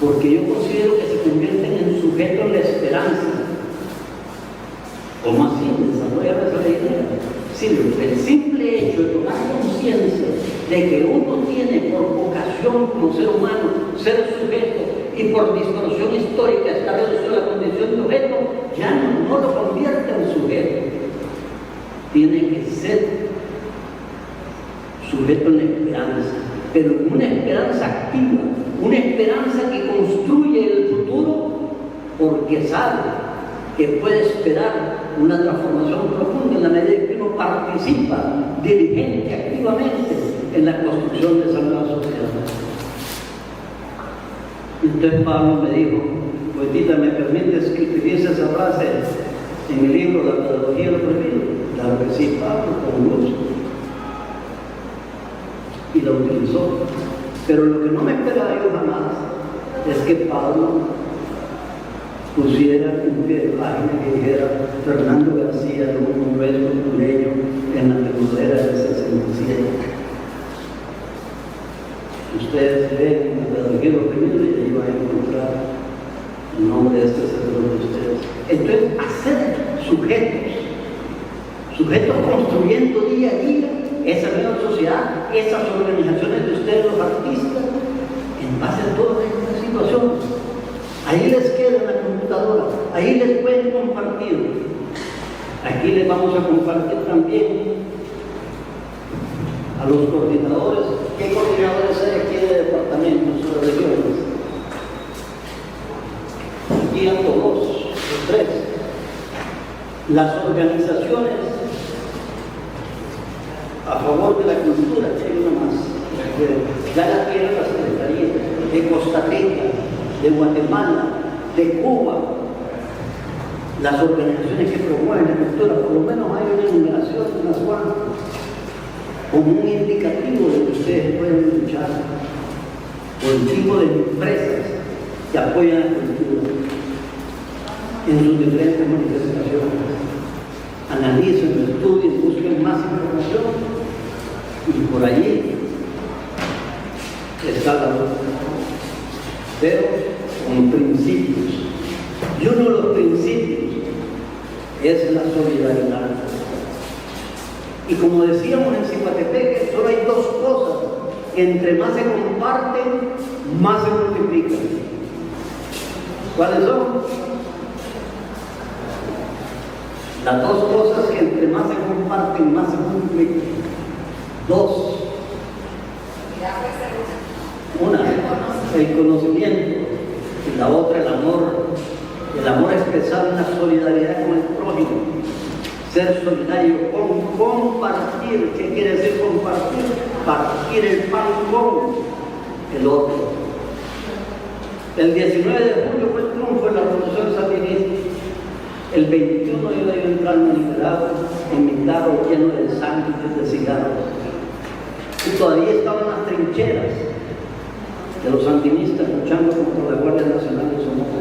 Porque yo considero que se convierten en sujetos de la esperanza. ¿Cómo así? Desarrolla esa idea. Sí, el simple hecho de tomar conciencia de que uno tiene por vocación como ser humano ser sujeto y por distorsión histórica está reducido a la condición de objeto, ya no lo convierte en sujeto. Tiene que ser pero una esperanza activa, una esperanza que construye el futuro porque sabe que puede esperar una transformación profunda en la medida que uno participa dirigente, activamente en la construcción de esa nueva sociedad. Entonces Pablo me dijo, poetita, ¿me permites que utilice esa frase en el libro La Pedagogía de lo Prohibido? Claro que sí, Pablo, con gusto. Y la utilizó. Pero lo que no me esperaba yo jamás es que Pablo pusiera un pie de página que dijera Fernando García, un nuevo hondureño en la primavera del 67. Ustedes ven en la Pedagogía de lo Prohibido y ahí van a encontrar el nombre de este servidor de ustedes. Entonces, hacer sujetos construyendo día a día esa nueva sociedad, esas organizaciones de ustedes, los artistas, en base a toda esta situación. Ahí les queda en la computadora, ahí les pueden compartir. Aquí les vamos a compartir también a los coordinadores. ¿Qué coordinadores hay aquí de departamentos o de regiones? Aquí ando los tres. Las organizaciones a favor de la cultura, hay una más. Ya la tiene la Secretaría de Costa Rica, de Guatemala, de Cuba. Las organizaciones que promueven la cultura, por lo menos hay una enumeración, unas cuantas, como un indicativo de que ustedes pueden luchar por el tipo de empresas que apoyan la cultura en sus diferentes manifestaciones. Analicen, estudien, busquen más información y por allí está la lucha. Pero con principios. Y uno de los principios es la solidaridad. Y como decíamos en Zihuatepeque, solo hay dos cosas que entre más se comparten, más se multiplican. ¿Cuáles son? Las dos cosas que entre más se comparten, más se multiplican. Dos. Una, el conocimiento, y la otra, el amor. El amor expresado en la solidaridad con el prójimo. Ser solidario, compartir. ¿Qué quiere decir compartir? Partir el pan con el otro. El 19 de julio fue el triunfo de la Revolución Sandinista. El 21 iba yo a entrar en Nicaragua en mi carro lleno de sándwiches de cigarros. Y todavía estaban las trincheras de los sandinistas luchando contra la Guardia Nacional de Somoza.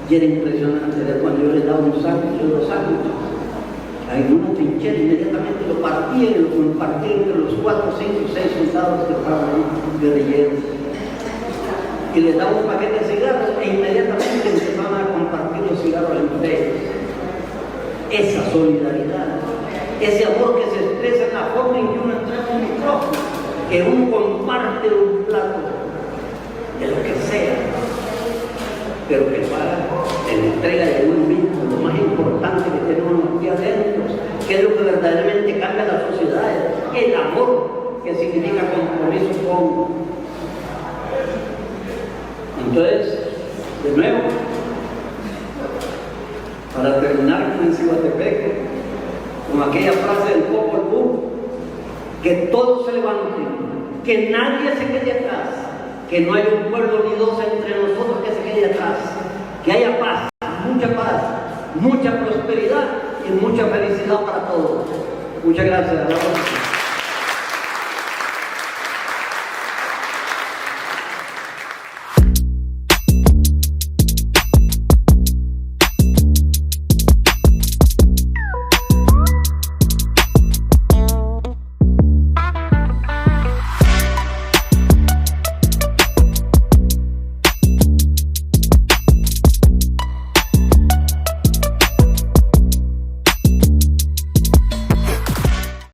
Y era impresionante ver cuando yo les daba un sándwich o dos sándwiches. Hay una trinchera, inmediatamente lo partían y lo compartían entre los 4, 5, 6 soldados que estaban ahí, guerrilleros. Y les daba un paquete de cigarros e inmediatamente empezaban a compartir los cigarros entre ellos. Esa solidaridad, ese amor que se expresa en la forma en que uno entrega un micrófono, que uno comparte un plato de lo que sea, pero que para en la entrega de uno mismo, lo más importante que tenemos aquí adentro, que es lo que verdaderamente cambia las sociedades, el amor, que significa compromiso con. Entonces, de nuevo, para terminar con el Zihuatepeque, con aquella frase del Popol Vuh, que todos se levanten, que nadie se quede atrás, que no haya un pueblo ni dos entre nosotros que se quede atrás, que haya paz, mucha prosperidad y mucha felicidad para todos. Muchas gracias.